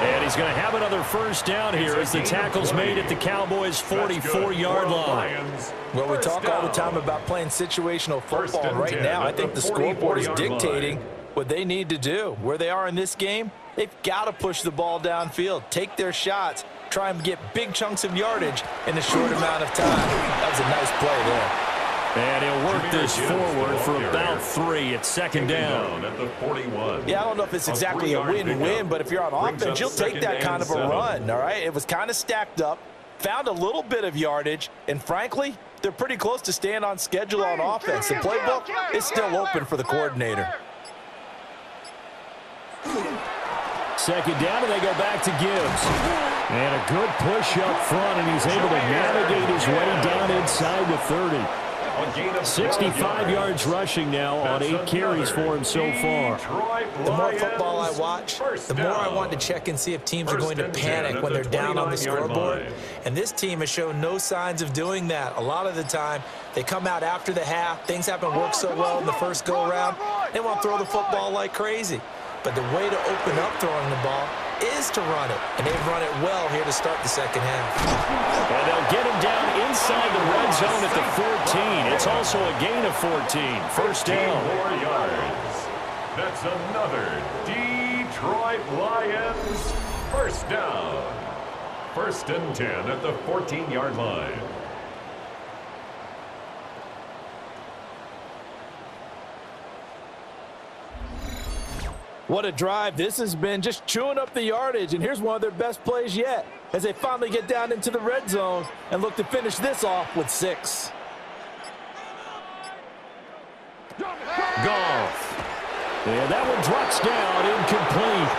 And he's going to have another first down here as the tackle's made at the Cowboys' 44-yard line. Well, we talk all the time about playing situational football. Right now, I think the scoreboard is dictating what they need to do. Where they are in this game, they've got to push the ball downfield, take their shots, try and get big chunks of yardage in a short amount of time. That was a nice play there. And he'll work this forward for about 3 at 2nd down. At the 41. Yeah, I don't know if it's exactly a win-win, but if you're on offense, you'll take that kind of a run, all right? It was kind of stacked up, found a little bit of yardage, and frankly, they're pretty close to staying on schedule on offense. The playbook is still open for the coordinator. 2nd down, and they go back to Gibbs. And a good push up front, and he's able to navigate his way down inside the 30. 65 yards rushing now on 8 carries for him so far. The more football I watch, the more I want to check and see if teams are going to panic when they're down on the scoreboard. And this team has shown no signs of doing that. A lot of the time, they come out after the half. Things haven't worked so well in the first go-around. They want to throw the football like crazy. But the way to open up throwing the ball is to run it. And they've run it well here to start the second half. And they'll get him down inside the red zone at the 14. It's also a gain of 14. First down. 4 yards. That's another Detroit Lions first down. First and 10 at the 14-yard line. What a drive this has been, just chewing up the yardage, and here's one of their best plays yet as they finally get down into the red zone and look to finish this off with 6. Goff. And that one drops down, incomplete.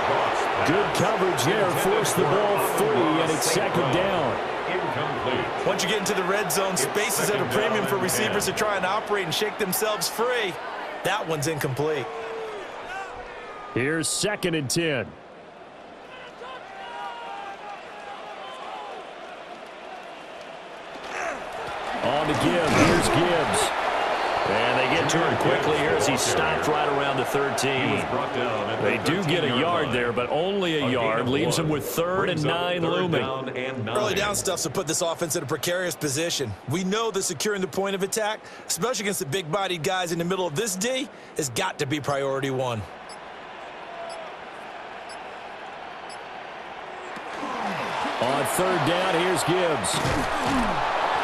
Good coverage there, forced the ball free, and it's second down. Incomplete. Once you get into the red zone, space is at a premium for receivers to try and operate and shake themselves free. That one's incomplete. Here's second and 10. On to Gibbs. Here's Gibbs. And they get to him quickly here as he stopped right around the 13. They do get a yard there, but only a yard. Leaves them with 3rd and 9 looming. Early down stuff's to put this offense in a precarious position. We know that securing the point of attack, especially against the big-bodied guys in the middle of this D, has got to be priority 1. On 3rd down, here's Gibbs.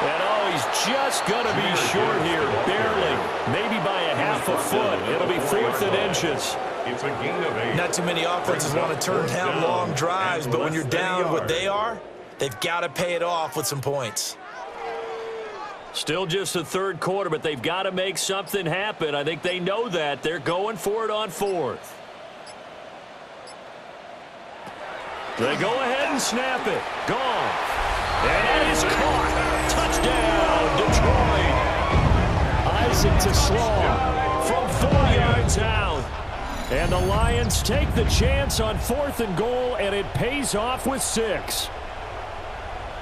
And oh, he's just going to be short here, barely. Maybe by a half a foot. It'll be 4th and inches. It's a gain of 8. Not too many offenses want to turn down long drives, but when you're down what they are, they've got to pay it off with some points. Still just the 3rd quarter, but they've got to make something happen. I think they know that. They're going for it on 4th. They go ahead and snap it. Gone. And it is caught. Touchdown, Detroit. Isaac to Slaw from 4 yards out. And the Lions take the chance on 4th and goal, and it pays off with 6.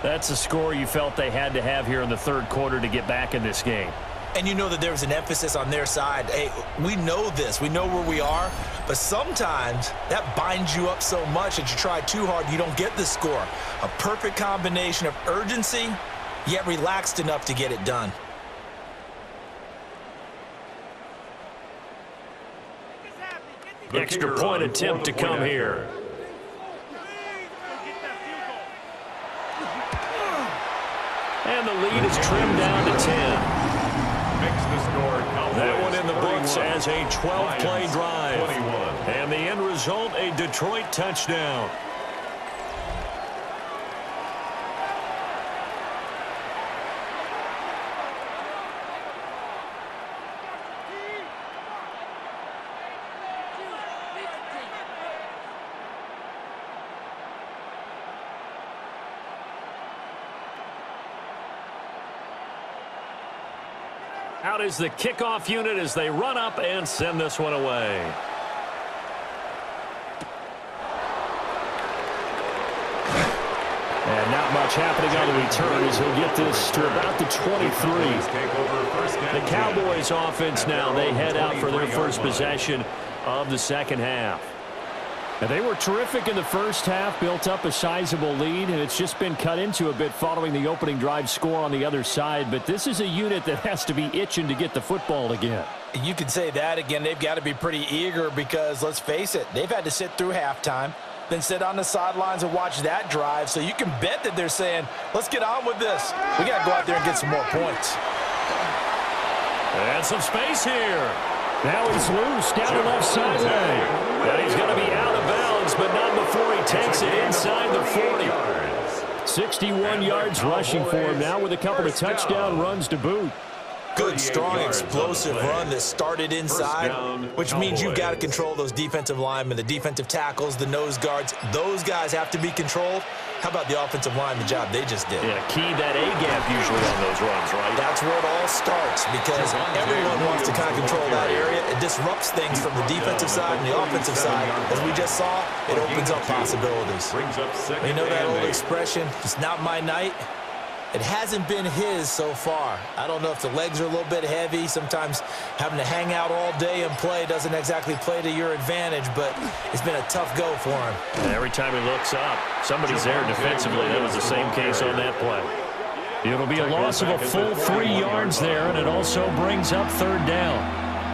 That's a score you felt they had to have here in the 3rd quarter to get back in this game. And you know that there was an emphasis on their side. Hey, we know this. We know where we are. But sometimes that binds you up so much that you try too hard, you don't get the score. A perfect combination of urgency, yet relaxed enough to get it done. Extra point attempt to come here. And the lead is trimmed down to 10. That one in the books as a 12-play drive. And the end result, a Detroit touchdown. Out is the kickoff unit as they run up and send this one away. And not much happening on the return as he'll get this to about the 23. The Cowboys offense now, they head out for their first possession of the second half. And they were terrific in the first half, built up a sizable lead, and it's just been cut into a bit following the opening drive score on the other side. But this is a unit that has to be itching to get the football again. You could say that again. They've got to be pretty eager because, let's face it, they've had to sit through halftime, then sit on the sidelines and watch that drive. So you can bet that they're saying, let's get on with this. We got to go out there and get some more points. And some space here. Now he's loose down the left sideline. And he's going to be out of bounds, but not before he takes it inside the 40. 61 yards rushing for him now with a couple of touchdown runs to boot. Good, strong, explosive run that started inside, which means you've got to control those defensive linemen, the defensive tackles, the nose guards. Those guys have to be controlled. How about the offensive line, the job they just did? Yeah, key that A-gap usually on those runs, right? That's where it all starts because everyone wants to kind of control that area. It disrupts things from the defensive side and the offensive side. As we just saw, it opens up possibilities. You know that old expression, it's not my night? It hasn't been his so far. I don't know if the legs are a little bit heavy. Sometimes having to hang out all day and play doesn't exactly play to your advantage, but it's been a tough go for him. And every time he looks up, somebody's there defensively. That was the same case on that play. It'll be a loss of a full 3 yards there, and it also brings up 3rd down.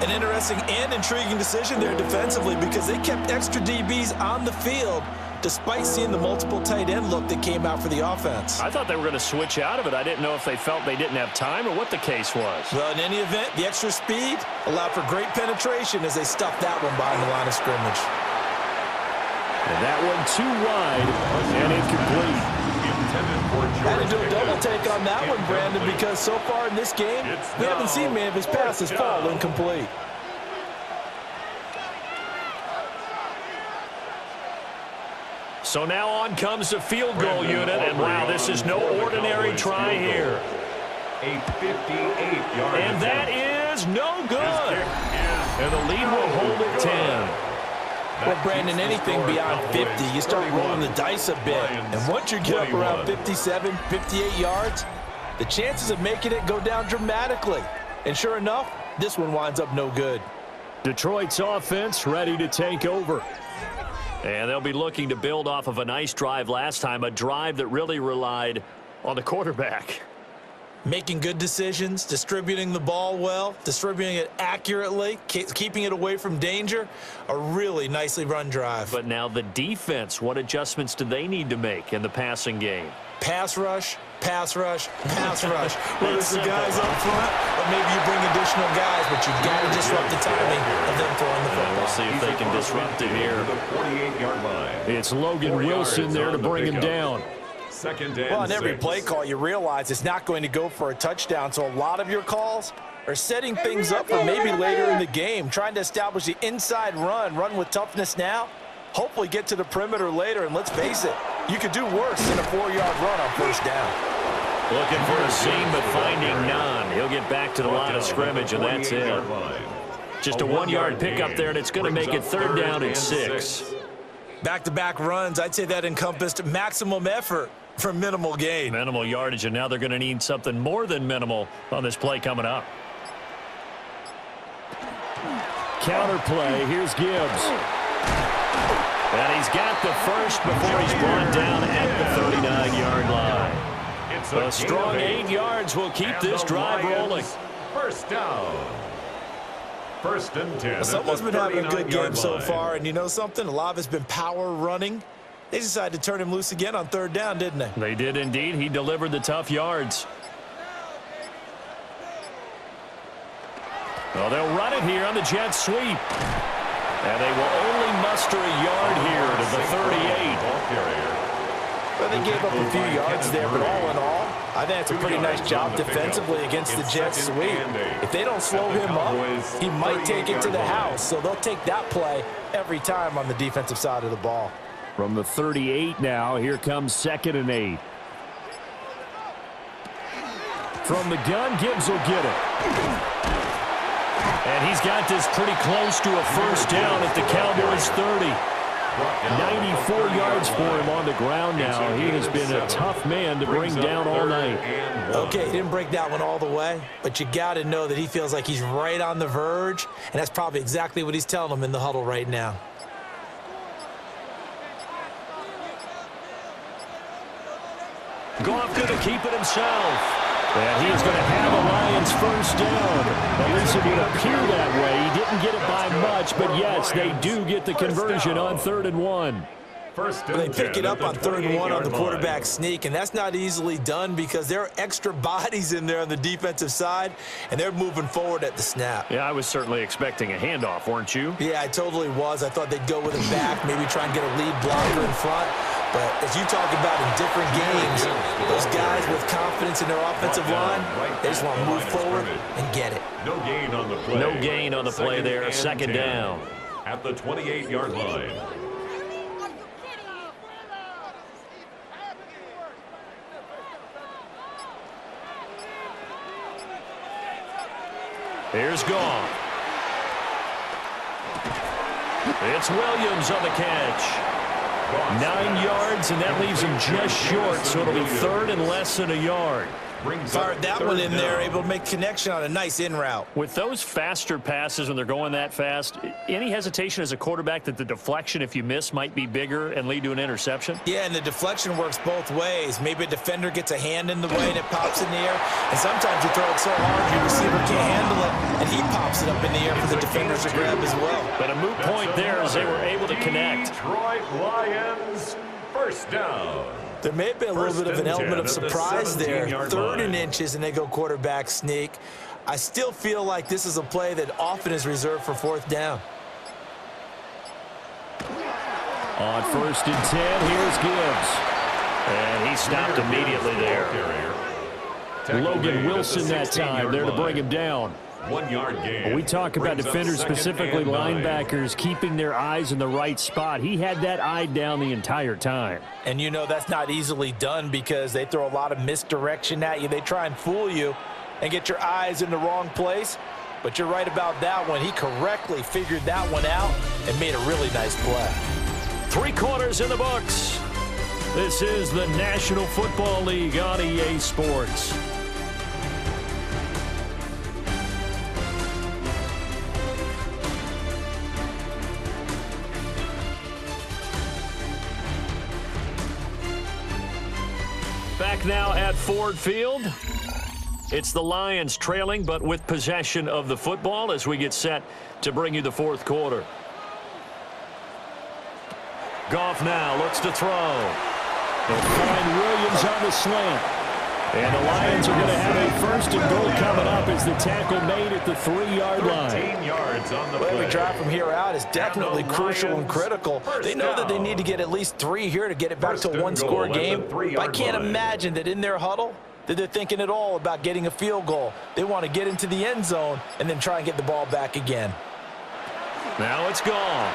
An interesting and intriguing decision there defensively because they kept extra DBs on the field despite seeing the multiple tight end look that came out for the offense. I thought they were going to switch out of it. I didn't know if they felt they didn't have time or what the case was. Well, in any event, the extra speed allowed for great penetration as they stuffed that one behind the line of scrimmage. And that one too wide and incomplete. Had to do a double take on that one, Brandon, because so far in this game, we haven't seen many of his passes fall incomplete. So now on comes the field goal unit, and wow, this is no ordinary try here. A 58-yard. And that is no good. And the lead will hold at 10. Well, Brandon, anything beyond 50, you start rolling the dice a bit. And once you get up around 57, 58 yards, the chances of making it go down dramatically. And sure enough, this one winds up no good. Detroit's offense ready to take over. And they'll be looking to build off of a nice drive last time, a drive that really relied on the quarterback. Making good decisions, distributing the ball well, distributing it accurately, keeping it away from danger. A really nicely run drive. But now the defense, what adjustments do they need to make in the passing game? Pass rush, pass rush, pass rush. Whether it's the guys up front or maybe you bring additional guys, but you got to disrupt the timing of them throwing the football. We'll see if they can disrupt it here. The 48-yard line. It's Logan Wilson there to bring him down. Second and Well, on every 6. play call, you realize it's not going to go for a touchdown, so a lot of your calls are setting things up for maybe later in the game, trying to establish the inside run with toughness now, hopefully get to the perimeter later, and let's face it, you could do worse than a 4-yard run on first down. Looking for a seam, but finding none. He'll get back to the line of scrimmage, and that's it. Just a 1-yard pickup there, and it's going to make it third down and 6. Back-to-back runs, I'd say that encompassed maximum effort for minimal gain. Minimal yardage, and now they're going to need something more than minimal on this play coming up. Counter play, here's Gibbs. And he's got the first before he's brought down at the 39-yard line. It's A strong 8 yards will keep this drive rolling. First down. First and 10. Someone's been having a good game so far, and you know something? A lot of it's been power running. They decided to turn him loose again on third down, didn't they? They did indeed. He delivered the tough yards. Well, they'll run it here on the jet sweep. And they will only muster a yard here to the 38. Well, they gave up a few yards there, but all in all, I think it's a pretty nice job defensively against the jet sweep. If they don't slow him up, he might take it to the house, so they'll take that play every time on the defensive side of the ball. From the 38 now, here comes 2nd and 8. From the gun, Gibbs will get it. And he's got this pretty close to a first down at the Cowboys 30. 94 yards for him on the ground now. He has been a tough man to bring down all night. Okay, he didn't break that one all the way, but you got to know that he feels like he's right on the verge, and that's probably exactly what he's telling them in the huddle right now. Goff going to keep it himself. And he's going to have a Lions first down. At least it would appear that way. He didn't get it by much, but yes, they do get the conversion on 3rd and 1. They pick it up on 3rd and 1 on the quarterback sneak, and that's not easily done because there are extra bodies in there on the defensive side, and they're moving forward at the snap. Yeah, I was certainly expecting a handoff, weren't you? Yeah, I totally was. I thought they'd go with it back, maybe try and get a lead blocker in front. But as you talk about in different games, those guys with confidence in their offensive line, they just want to move forward and get it. No gain on the play. No gain on the play there. 2nd down. At the 28-yard line. Here's Goff. It's Williams on the catch. 9 yards, and that leaves him just short, so it'll be 3rd and less than a yard. Fired that one in there, able to make connection on a nice in route. With those faster passes when they're going that fast, any hesitation as a quarterback that the deflection, if you miss, might be bigger and lead to an interception? Yeah, and the deflection works both ways. Maybe a defender gets a hand in the way and it pops in the air. And sometimes you throw it so hard your receiver can't handle it, and he pops it up in the air for the defenders to grab as well. But a moot point there as they were able to connect. Detroit Lions, first down. There may have been a little bit of an element of surprise there. 3rd and inches, and they go quarterback sneak. I still feel like this is a play that often is reserved for 4th down. On 1st and 10, here's Gibbs. And he stopped immediately there. Logan Wilson that time there to bring him down. 1 yard gain. We talk about defenders, specifically linebackers, keeping their eyes in the right spot. He had that eye down the entire time. And you know that's not easily done because they throw a lot of misdirection at you. They try and fool you and get your eyes in the wrong place. But you're right about that one. He correctly figured that one out and made a really nice play. 3 quarters in the books. This is the National Football League on EA Sports. Back now at Ford Field. It's the Lions trailing, but with possession of the football as we get set to bring you the 4th quarter. Goff now looks to throw. They'll find Williams on the slant. And the Lions are going to have a 1st and goal coming up as the tackle made at the 3-yard line. 13 yards on the play. Every drive from here out is definitely crucial and critical. They know that they need to get at least 3 here to get it back to a 1-score game. But I can't imagine that in their huddle that they're thinking at all about getting a field goal. They want to get into the end zone and then try and get the ball back again. Now it's gone.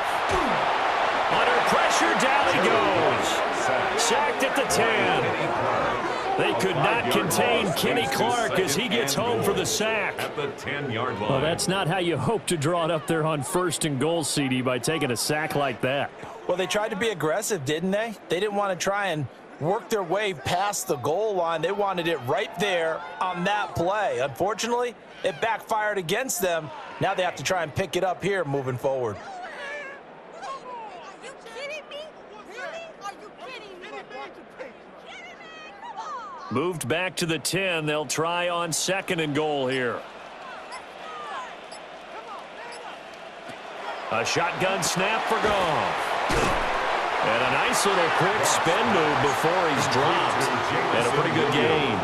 Under pressure, down he goes. Sacked at the 10. They could not contain Kenny Clark as he gets home for the sack. At the 10-yard line. Well, that's not how you hope to draw it up there on 1st and goal, CD, by taking a sack like that. Well, they tried to be aggressive, didn't they? They didn't want to try and work their way past the goal line. They wanted it right there on that play. Unfortunately, it backfired against them. Now they have to try and pick it up here moving forward. Moved back to the 10. They'll try on 2nd and goal here. A shotgun snap for Goff. And a nice little quick spin move before he's dropped. And a pretty good gain.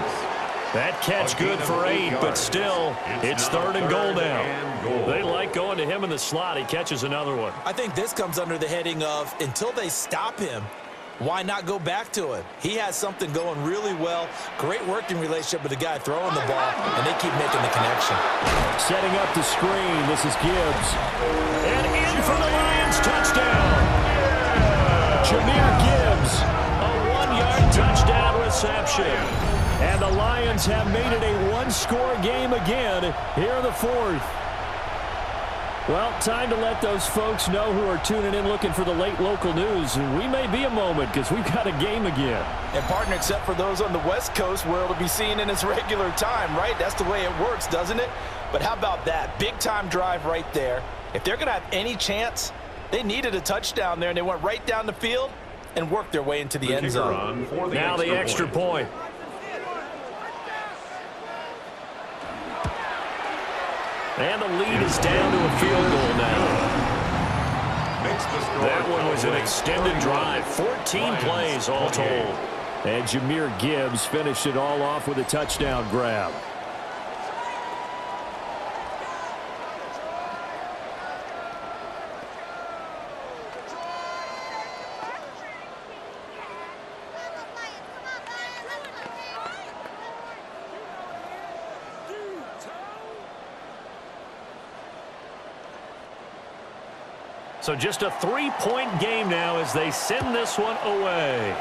That catch good for 8, but still, it's 3rd and goal now. They like going to him in the slot. He catches another one. I think this comes under the heading of until they stop him, why not go back to it? He has something going really well. Great working relationship with the guy throwing the ball, and they keep making the connection. Setting up the screen. This is Gibbs. And in for the Lions touchdown. Jahmyr Gibbs, a 1-yard touchdown reception. And the Lions have made it a 1-score game again here in the 4th. Well, time to let those folks know who are tuning in looking for the late local news. We may be a moment because we've got a game again. And, partner, except for those on the West Coast where it'll be seen in its regular time, right? That's the way it works, doesn't it? But how about that? Big-time drive right there. If they're going to have any chance, they needed a touchdown there, and they went right down the field and worked their way into the end zone. Now the extra point. And the lead is down to a field goal now. That one was an extended drive. 14 plays all told. And Jahmyr Gibbs finished it all off with a touchdown grab. So just a 3-point game now as they send this one away.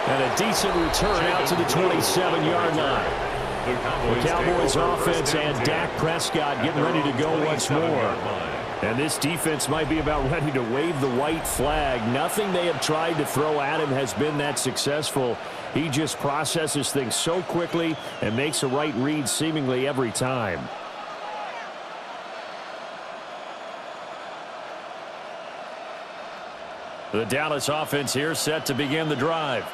And a decent return out to the 27-yard line. The Cowboys offense and Dak Prescott getting ready to go once more. And this defense might be about ready to wave the white flag. Nothing they have tried to throw at him has been that successful. He just processes things so quickly and makes a right read seemingly every time. The Dallas offense here set to begin the drive.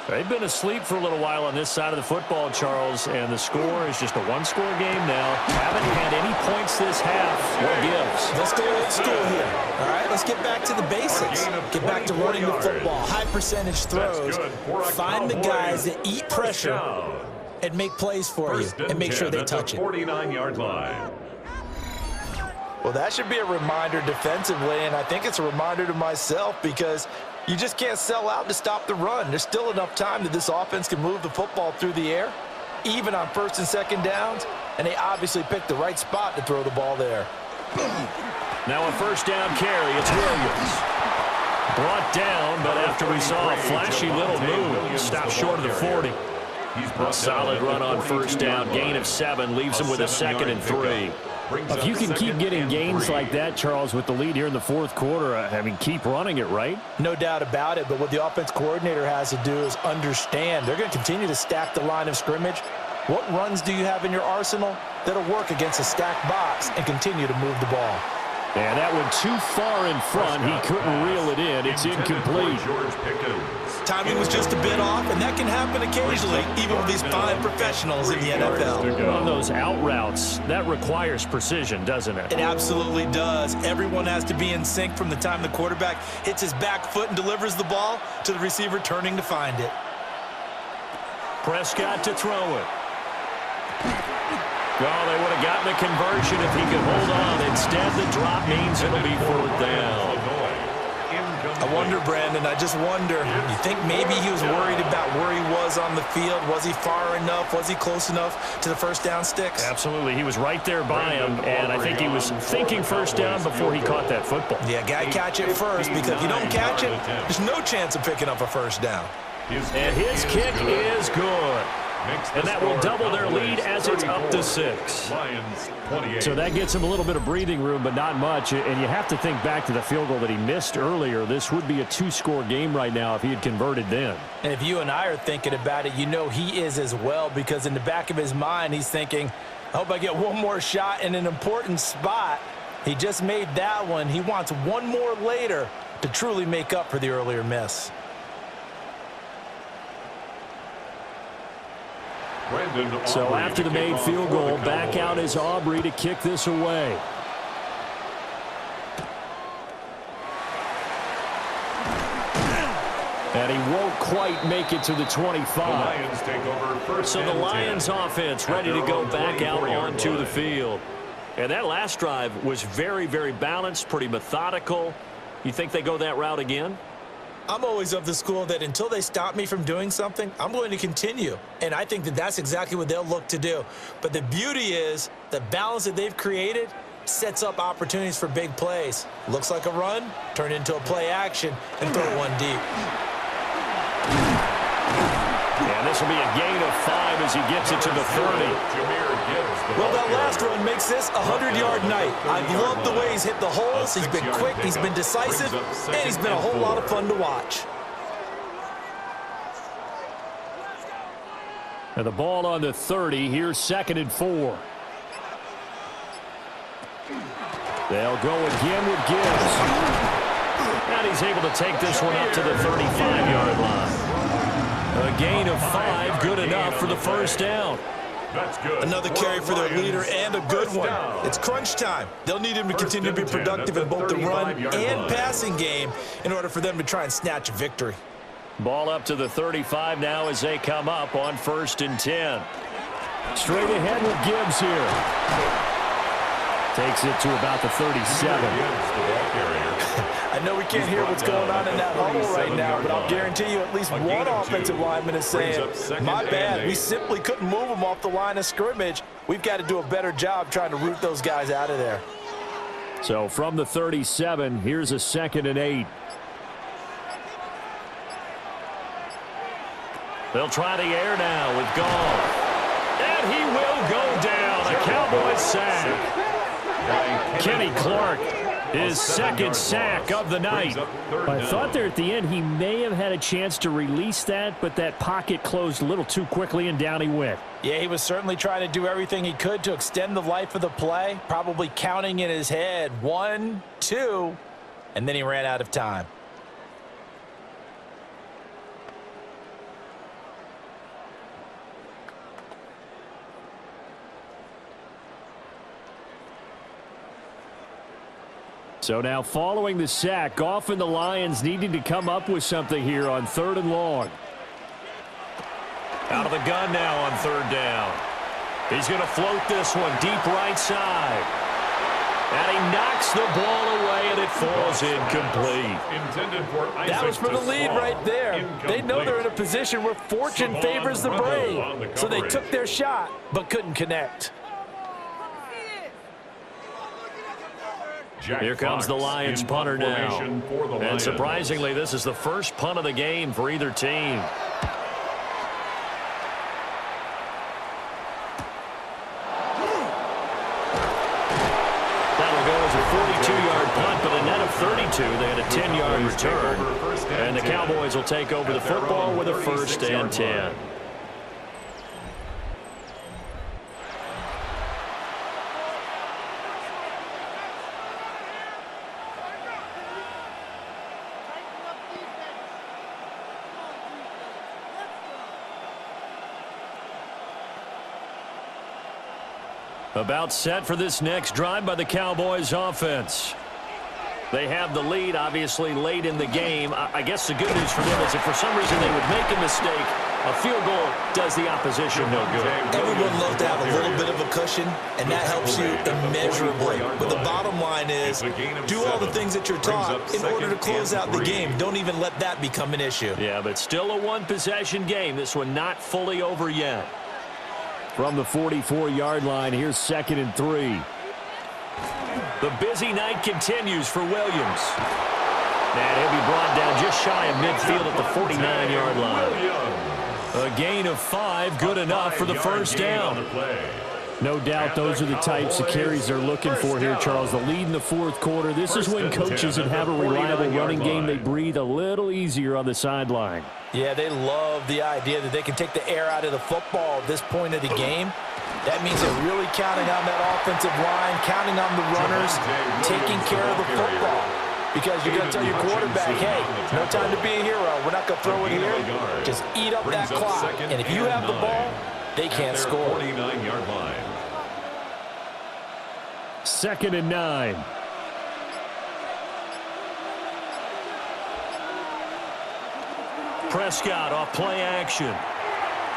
They've been asleep for a little while on this side of the football, Charles, and the score is just a one-score game now. Haven't had any points this half. What gives? Let's go old school here. All right, let's get back to the basics. Get back to running the football, high percentage throws. Find the guys that eat pressure and make plays for you and make sure they touch it. 49-yard line. Well, that should be a reminder defensively, and I think it's a reminder to myself because you just can't sell out to stop the run. There's still enough time that this offense can move the football through the air, even on first and second downs, and they obviously picked the right spot to throw the ball there. Now a first down carry. It's Williams. Brought down, but after we saw a flashy little move, stopped short of the 40. A solid run on first down. Gain of 7 leaves him with a 2nd and 3. If you can keep getting gains like that, Charles, with the lead here in the fourth quarter, I mean, keep running it, right? No doubt about it, but what the offense coordinator has to do is understand they're going to continue to stack the line of scrimmage. What runs do you have in your arsenal that'll work against a stacked box and continue to move the ball? And that one too far in front. He couldn't reel it in. It's incomplete. Timing was just a bit off, and that can happen occasionally, even with these fine professionals in the NFL. On those out routes, that requires precision, doesn't it? It absolutely does. Everyone has to be in sync from the time the quarterback hits his back foot and delivers the ball to the receiver turning to find it. Prescott to throw it. Oh, they would have gotten a conversion if he could hold on. Instead, the drop means it'll be 4th down. I wonder, Brandon, I just wonder, you think maybe he was worried about where he was on the field? Was he far enough? Was he close enough to the first down sticks? Absolutely. He was right there by him, and I think he was thinking first down before he caught that football. Yeah, got to catch it first, because if you don't catch it, there's no chance of picking up a first down. And his kick is good. And that will double their lead as it's up to 6. So that gets him a little bit of breathing room, but not much. And you have to think back to the field goal that he missed earlier. This would be a 2-score game right now if he had converted then. And if you and I are thinking about it, you know he is as well, because in the back of his mind, he's thinking, I hope I get one more shot in an important spot. He just made that one. He wants one more later to truly make up for the earlier miss. So after the made field goal, back out is Aubrey to kick this away. And he won't quite make it to the 25. So the Lions offense ready to go back out onto the field. And that last drive was very, very balanced, pretty methodical. You think they go that route again? I'm always of the school that until they stop me from doing something, I'm going to continue. And I think that that's exactly what they'll look to do. But the beauty is the balance that they've created sets up opportunities for big plays. Looks like a run, turn into a play action, and throw one deep. And this will be a gain of 5 as he gets it to the 30. Well, that last run makes this a 100-yard night. I've loved the way he's hit the holes. He's been quick, he's been decisive, and he's been a whole lot of fun to watch. And the ball on the 30. Here's 2nd and 4. They'll go again with Gibbs. And he's able to take this one up to the 35-yard line. A gain of 5, good enough for the first down. Another carry for their leader and a good one. It's crunch time. They'll need him to continue to be productive in both the run and passing game in order for them to try and snatch a victory. Ball up to the 35 now as they come up on 1st and 10. Straight ahead with Gibbs here. Takes it to about the 37. I know we can't hear what's going on in that huddle right now, but I'll guarantee you at least one offensive lineman is saying, my bad, we simply couldn't move them off the line of scrimmage. We've got to do a better job trying to root those guys out of there. So from the 37, here's a 2nd and 8. They'll try the air now with Gall. And he will go down. A Cowboys sack. Kenny Clark, his second sack of the night. I thought there at the end he may have had a chance to release that, but that pocket closed a little too quickly, and down he went. Yeah, he was certainly trying to do everything he could to extend the life of the play, probably counting in his head 1, 2, and then he ran out of time. So now following the sack, Goff and the Lions needing to come up with something here on 3rd and long. Out of the gun now on 3rd down. He's going to float this one deep right side. And he knocks the ball away, and it falls incomplete. That was for the lead right there. They know they're in a position where fortune favors the brave. So they took their shot, but couldn't connect. Here comes the Lions punter now. And surprisingly, this is the first punt of the game for either team. That'll go as a 42-yard punt, but a net of 32. They had a 10-yard return. And the Cowboys will take over the football with a 1st and 10. About set for this next drive by the Cowboys offense. They have the lead, obviously, late in the game. I guess the good news for them is if for some reason they would make a mistake, a field goal does the opposition no good. Everyone loves to have a little bit of a cushion, and that helps you immeasurably. But the bottom line is, do all the things that you're taught in order to close out the game. Don't even let that become an issue. Yeah, but still a one-possession game. This one not fully over yet. From the 44-yard line, here's 2nd and 3. The busy night continues for Williams. And he'll be brought down just shy of midfield at the 49-yard line. A gain of 5, good enough for the 1st down. No doubt those are the types of carries they're looking for here, Charles. The lead in the 4th quarter. This is when coaches that have a reliable running game, they breathe a little easier on the sideline. Yeah, they love the idea that they can take the air out of the football at this point of the game. That means they're really counting on that offensive line, counting on the runners, taking care of the football. Because you're going to tell your quarterback, hey, no time to be a hero. We're not going to throw it here. Just eat up that clock. And if you have the ball, they can't score. 49-yard line. 2nd and 9. Prescott off play action.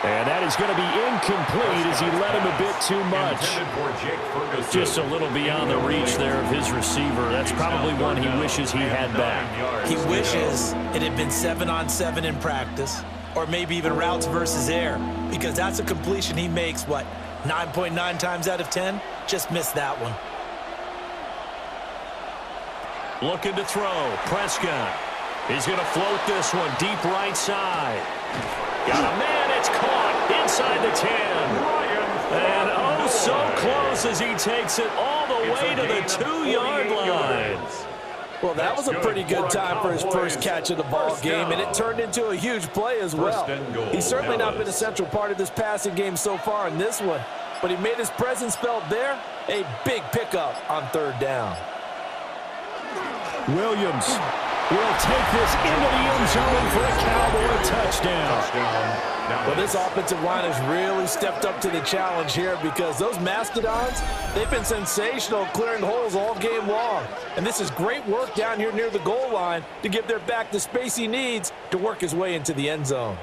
And that is going to be incomplete as he led him a bit too much. Just a little beyond the reach there of his receiver. That's probably one he wishes he had back. He wishes it had been 7-on-7 in practice, or maybe even routes versus air, because that's a completion he makes, 9.9 times out of 10? Just missed that one. Looking to throw. Prescott. He's going to float this one deep right side. Got a man. It's caught inside the 10. And oh, so close as he takes it all the way to the 2-yard line. Well, that was a pretty good time for his first catch of the ball game, and it turned into a huge play as well. He's certainly not been a central part of this passing game so far in this one, but he made his presence felt there. A big pickup on 3rd down. Williams will take this into the end zone for a Cowboy touchdown. Well, this offensive line has really stepped up to the challenge here because those Mastodons, they've been sensational clearing holes all game long. And this is great work down here near the goal line to give their back the space he needs to work his way into the end zone.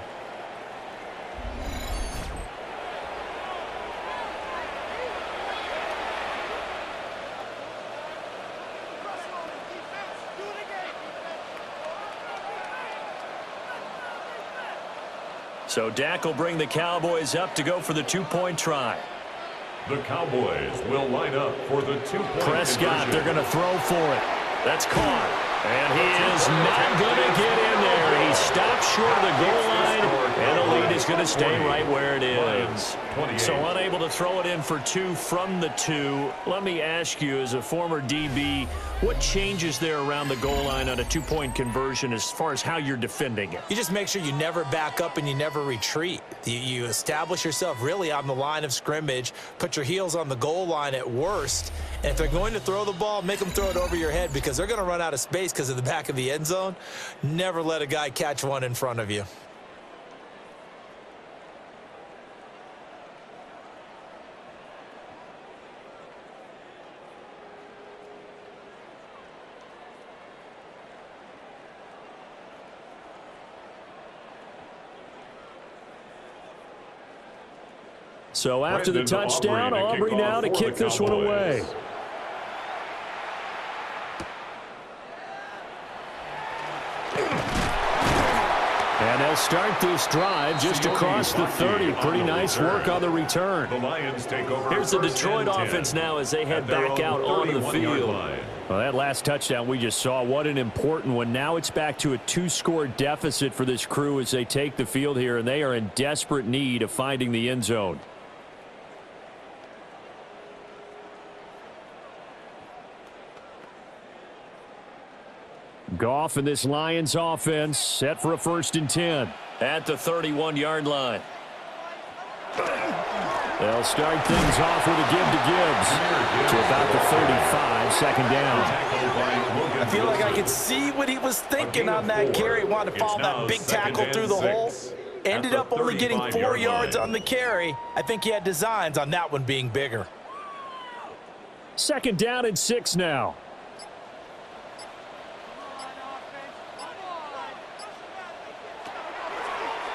So Dak will bring the Cowboys up to go for the 2-point try. The Cowboys will line up for the 2-point Prescott, they're going to throw for it. That's caught. And he is not going to get in there. He stopped short of the goal line, and the lead is going to stay right where it is. So unable to throw it in for 2 from the 2. Let me ask you, as a former DB, what changes there around the goal line on a 2-point conversion as far as how you're defending it? You just make sure you never back up and you never retreat. You establish yourself really on the line of scrimmage, put your heels on the goal line at worst, and if they're going to throw the ball, make them throw it over your head because they're going to run out of space because of the back of the end zone. Never let a guy catch one in front of you. So after the touchdown, Aubrey now to kick this one away. And they'll start this drive just across the 30. Pretty nice work on the return. Here's the Detroit offense now as they head back out onto the field. Well, that last touchdown we just saw, what an important one. Now it's back to a 2-score deficit for this crew as they take the field here, and they are in desperate need of finding the end zone. Goff and this Lions offense set for a 1st and 10. At the 31-yard line. They'll start things off with a give to Gibbs to about the 35, 2nd down. I feel like I could see what he was thinking on that carry. Wanted to follow that big tackle through the hole. Ended up only getting 4 yards on the carry. I think he had designs on that one being bigger. 2nd down and 6 now.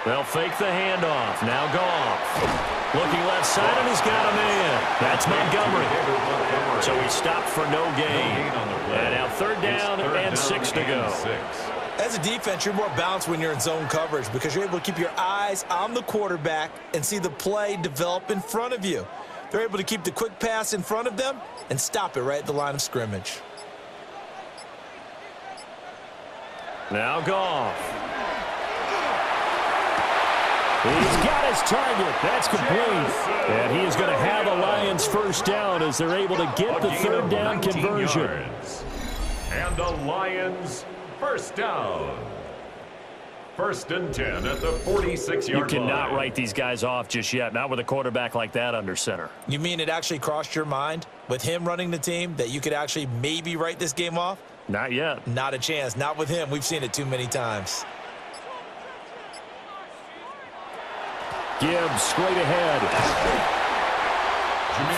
They'll fake the handoff. Now Goff. Looking left side, and he's got a man. That's Montgomery. So he stopped for no gain. And now 3rd down and 6 to go. As a defense, you're more balanced when you're in zone coverage because you're able to keep your eyes on the quarterback and see the play develop in front of you. They're able to keep the quick pass in front of them and stop it right at the line of scrimmage. Now Goff. He's got his target. That's complete. And he is going to have a Lions 1st down as they're able to get the 3rd down conversion. And the Lions 1st down. 1st and 10 at the 46-yard line. You cannot write these guys off just yet, not with a quarterback like that under center. You mean it actually crossed your mind with him running the team that you could actually maybe write this game off? Not yet. Not a chance. Not with him. We've seen it too many times. Gibbs straight ahead.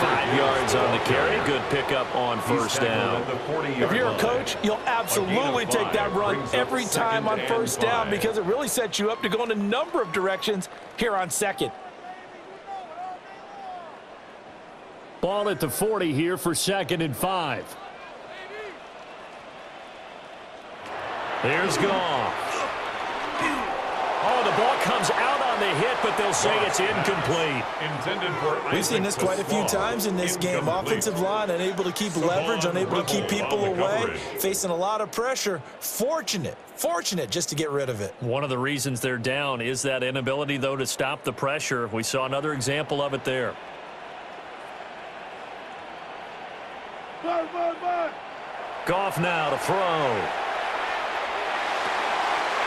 5 yards on the carry. Good pickup on 1st down. If you're a coach, you'll absolutely take that run every time on 1st down because it really sets you up to go in a number of directions here on 2nd. Ball at the 40 here for 2nd and 5. Here's Goff. Oh, the ball comes out on the hit, but they'll say it's incomplete. We've seen this quite a few times in this game. Offensive line unable to keep leverage, unable to keep people away, facing a lot of pressure. Fortunate just to get rid of it. One of the reasons they're down is that inability, though, to stop the pressure. We saw another example of it there. Goff now to throw.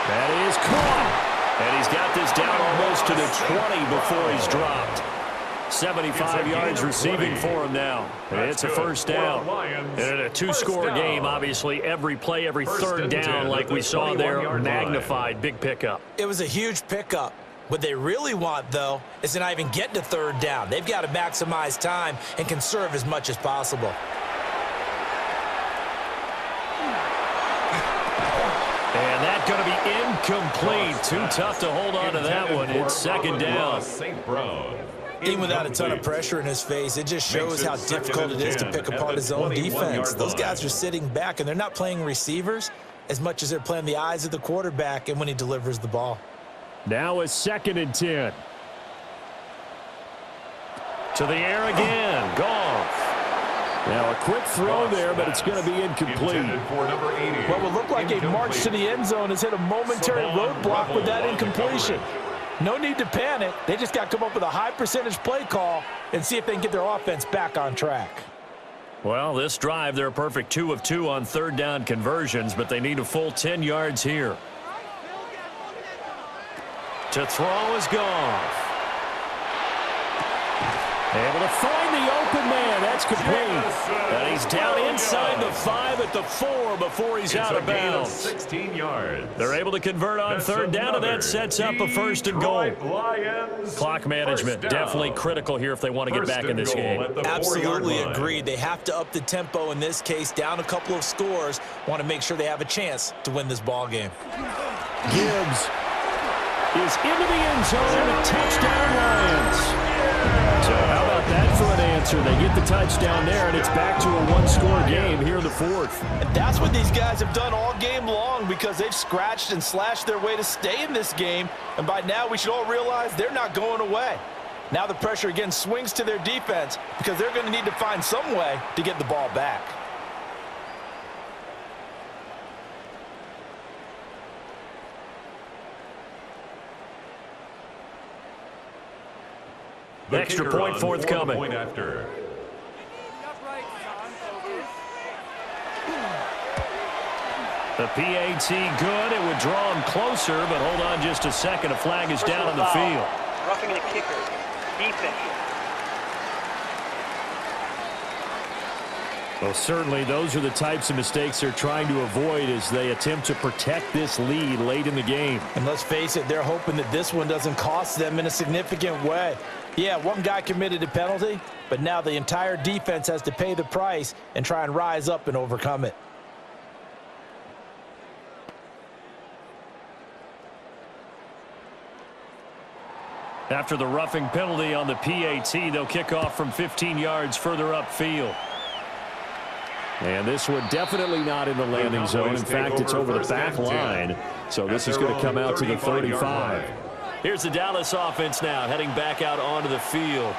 That is caught. And he's got this down almost to the 20 before he's dropped. 75 yards receiving for him now. It's a 1st down. And in a 2-score game, obviously, every play, every 3rd down, like we saw there, magnified. Big pickup. It was a huge pickup. What they really want, though, is to not even get to 3rd down. They've got to maximize time and conserve as much as possible. And that's going to be incomplete. Too tough to hold on to that one. It's 2nd down. Even without a ton of pressure in his face, it just shows how difficult it is to pick apart his own defense. Those guys are sitting back, and they're not playing receivers as much as they're playing the eyes of the quarterback and when he delivers the ball. Now it's 2nd and 10. To the air again. Goff. Now a quick throw there, but it's going to be incomplete. What will look like a march to the end zone has hit a momentary roadblock with that incompletion. No need to panic. They just got to come up with a high percentage play call and see if they can get their offense back on track. Well, this drive, they're a perfect 2 of 2 on third down conversions, but they need a full 10 yards here. To throw is Goff. Able to find the open man. That's complete. And he's down inside the 5 at the 4 before he's out of bounds. 16 yards. They're able to convert on third down, and that sets up a first and goal. Clock management, definitely critical here if they want to get back in this game. Absolutely agreed. They have to up the tempo in this case, down a couple of scores. Want to make sure they have a chance to win this ball game. Gibbs is into the end zone. Touchdown, Lions. So how about that for an answer? They get the touchdown there, and it's back to a one-score game here in the fourth. And that's what these guys have done all game long because they've scratched and slashed their way to stay in this game. And by now, we should all realize they're not going away. Now the pressure again swings to their defense because they're going to need to find some way to get the ball back. Extra point forthcoming. Point after. The PAT good. It would draw him closer, but hold on just a second. A flag is down on the field. Roughing the kicker. Defense. Well, certainly those are the types of mistakes they're trying to avoid as they attempt to protect this lead late in the game. And let's face it, they're hoping that this one doesn't cost them in a significant way. Yeah, one guy committed a penalty, but now the entire defense has to pay the price and try and rise up and overcome it. After the roughing penalty on the PAT, they'll kick off from 15 yards further upfield. And this one definitely not in the landing zone. In fact, it's over the back line. So this is going to come out to the 35. Here's the Dallas offense now, heading back out onto the field.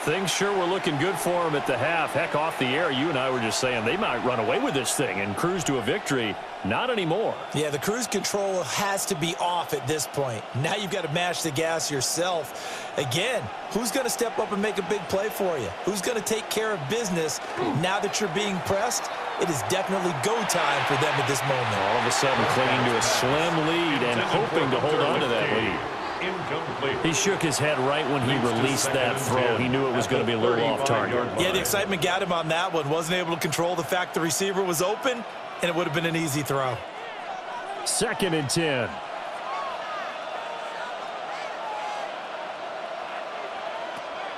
Things sure were looking good for them at the half. Heck, off the air, you and I were just saying they might run away with this thing and cruise to a victory. Not anymore. Yeah, the cruise control has to be off at this point. Now you've got to mash the gas yourself. Again, who's going to step up and make a big play for you? Who's going to take care of business now that you're being pressed? It is definitely go time for them at this moment. All of a sudden clinging to a slim lead and hoping to hold on to that lead. Incomplete. He shook his head right when he released that throw. He knew it was going to be a little off target. Yeah, the excitement got him on that one. Wasn't able to control the fact the receiver was open, and it would have been an easy throw. 2nd and 10.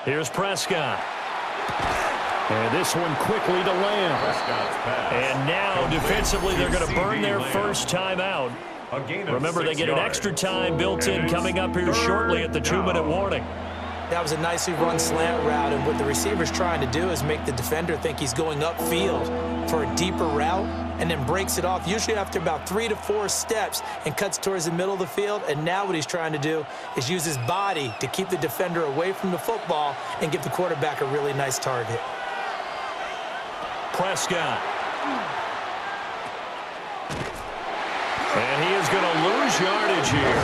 Here's Prescott. And this one quickly to Lamb. And now defensively they're going to burn their first timeout. Remember, they get an extra time built in coming up here shortly at the 2-minute warning. That was a nicely run slant route, and what the receiver's trying to do is make the defender think he's going upfield for a deeper route and then breaks it off, usually after about 3 to 4 steps, and cuts towards the middle of the field. And now what he's trying to do is use his body to keep the defender away from the football and give the quarterback a really nice target. Prescott. And he is going to lose yardage here.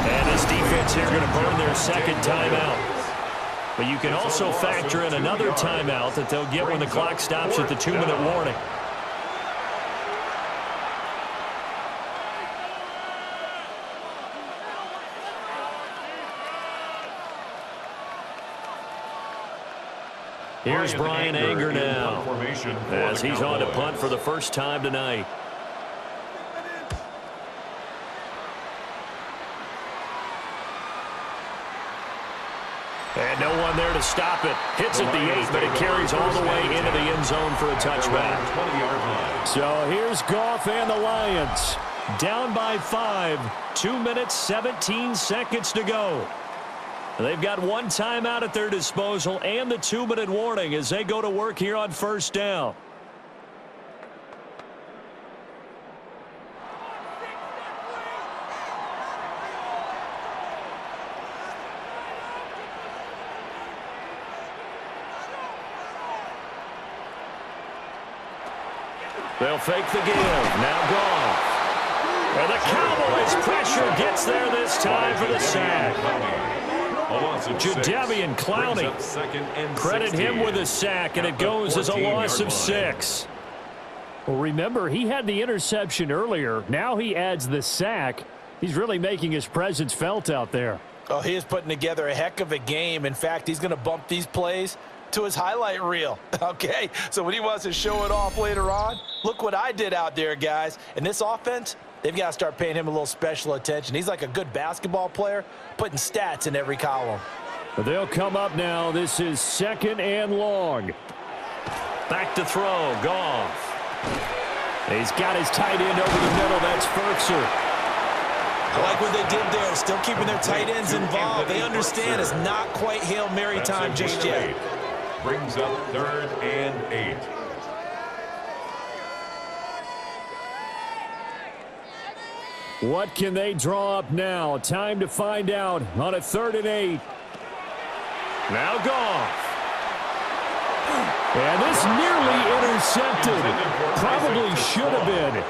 And his defense here going to burn their second timeout. But you can also factor in another timeout that they'll get when the clock stops at the 2-minute warning. Here's Brian Anger now as he's on to punt for the first time tonight. And no one there to stop it. Hits at the 8, but it carries all the way into the end zone for a touchback. So here's Goff and the Lions. Down by 5. 2 minutes, 17 seconds to go. They've got one timeout at their disposal and the 2-minute warning as they go to work here on first down. They'll fake the give. Now Goff. And the Cowboys pressure gets there this time for the sack. Jadeveon Clowney, credit him with a sack, and it goes as a loss of 6. Well, remember, he had the interception earlier. Now he adds the sack. He's really making his presence felt out there. Oh, he is putting together a heck of a game. In fact, he's going to bump these plays to his highlight reel. Okay, so when he wants to show it off later on, look what I did out there, guys. And this offense, they've got to start paying him a little special attention. He's like a good basketball player, putting stats in every column. But they'll come up now. This is 2nd and long. Back to throw, Goff. He's got his tight end over the middle. That's Ferkser. I like what they did there, still keeping their tight ends involved. They understand it's not quite Hail Mary time just yet. Brings up 3rd and 8. What can they draw up now? Time to find out on a 3rd and 8. Now Goff. And this nearly intercepted. Probably should have been.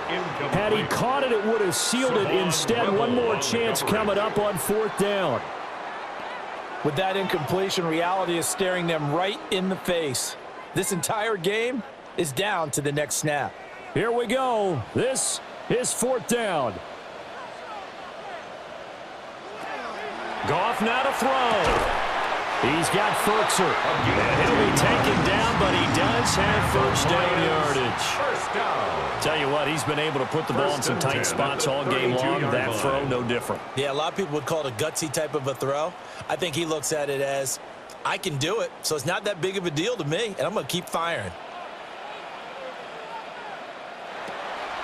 Had he caught it, it would have sealed it. Instead, one more chance coming up on 4th down. With that incompletion, reality is staring them right in the face. This entire game is down to the next snap. Here we go. This is 4th down. Goff now to throw. He's got Ferkser. And he'll be taken down, but he does have 1st down yardage. Tell you what, he's been able to put the ball in some tight spots all game long. That throw, no different. Yeah, a lot of people would call it a gutsy type of a throw. I think he looks at it as, I can do it, so it's not that big of a deal to me, and I'm going to keep firing.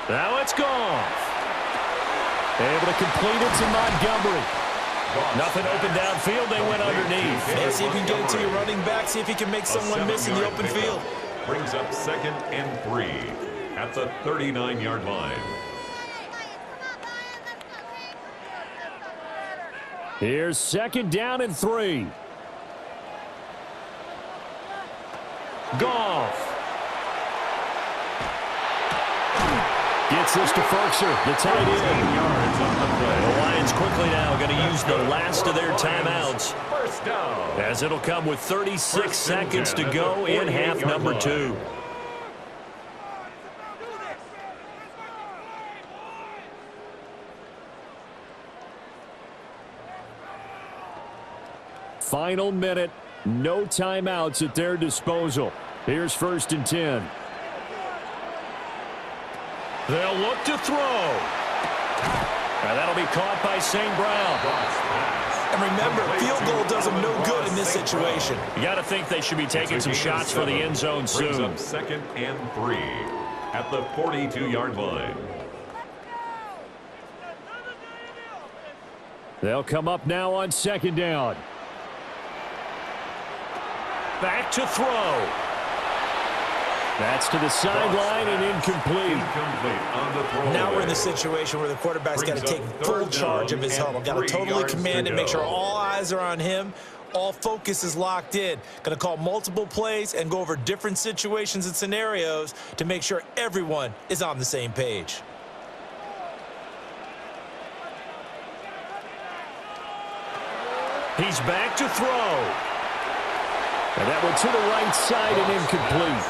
Now it's Goff. Able to complete it to Montgomery. Nothing open downfield. They went underneath. And see if you can get it to your running back. See if you can make someone miss in the open field. Brings up 2nd and 3 at the 39-yard line. Here's 2nd down and 3. Goff. Gets this to Ferkser, the tight end. The Lions quickly now going to use the last of their timeouts, as it'll come with 36 seconds to go in half number 2. Final minute. No timeouts at their disposal. Here's 1st and 10. They'll look to throw. And that'll be caught by St. Brown. And remember, field goal does them no good in this situation. You got to think they should be taking some shots for the end zone soon. Brings up 2nd and 3 at the 42-yard line. They'll come up now on 2nd down. Back to throw. That's to the sideline and incomplete. Now we're in the situation where the quarterback's got to take full charge of his huddle. Got to totally command it, make sure all eyes are on him. All focus is locked in. Going to call multiple plays and go over different situations and scenarios to make sure everyone is on the same page. He's back to throw. And that one to the right side and incomplete.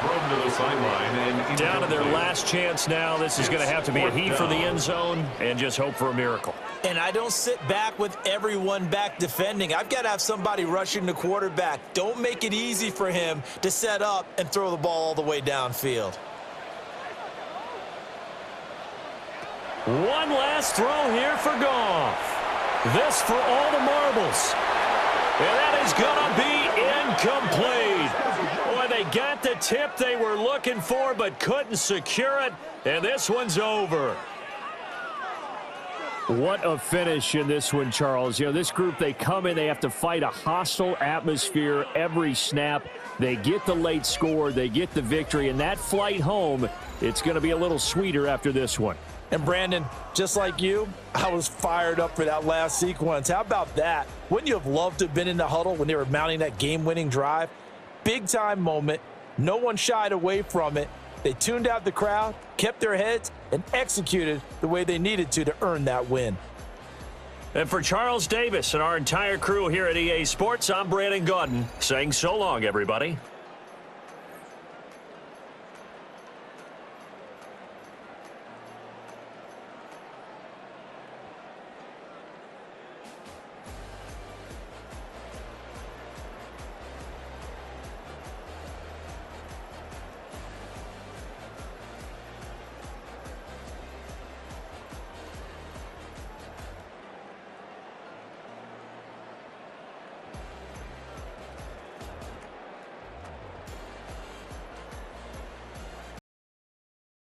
Thrown to the sideline and down to their last chance now. This is going to have to be a heave for the end zone and just hope for a miracle. And I don't sit back with everyone back defending. I've got to have somebody rushing the quarterback. Don't make it easy for him to set up and throw the ball all the way downfield. One last throw here for Goff. This for all the marbles. And that is going to be incomplete. Boy, they got the tip they were looking for but couldn't secure it. And this one's over. What a finish in this one, Charles. You know, this group, they come in, they have to fight a hostile atmosphere every snap. They get the late score, they get the victory, and that flight home, it's going to be a little sweeter after this one. And Brandon, just like you, I was fired up for that last sequence. How about that? Wouldn't you have loved to have been in the huddle when they were mounting that game-winning drive? Big-time moment. No one shied away from it. They tuned out the crowd, kept their heads, and executed the way they needed to earn that win. And for Charles Davis and our entire crew here at EA Sports, I'm Brandon Gaudin saying so long, everybody.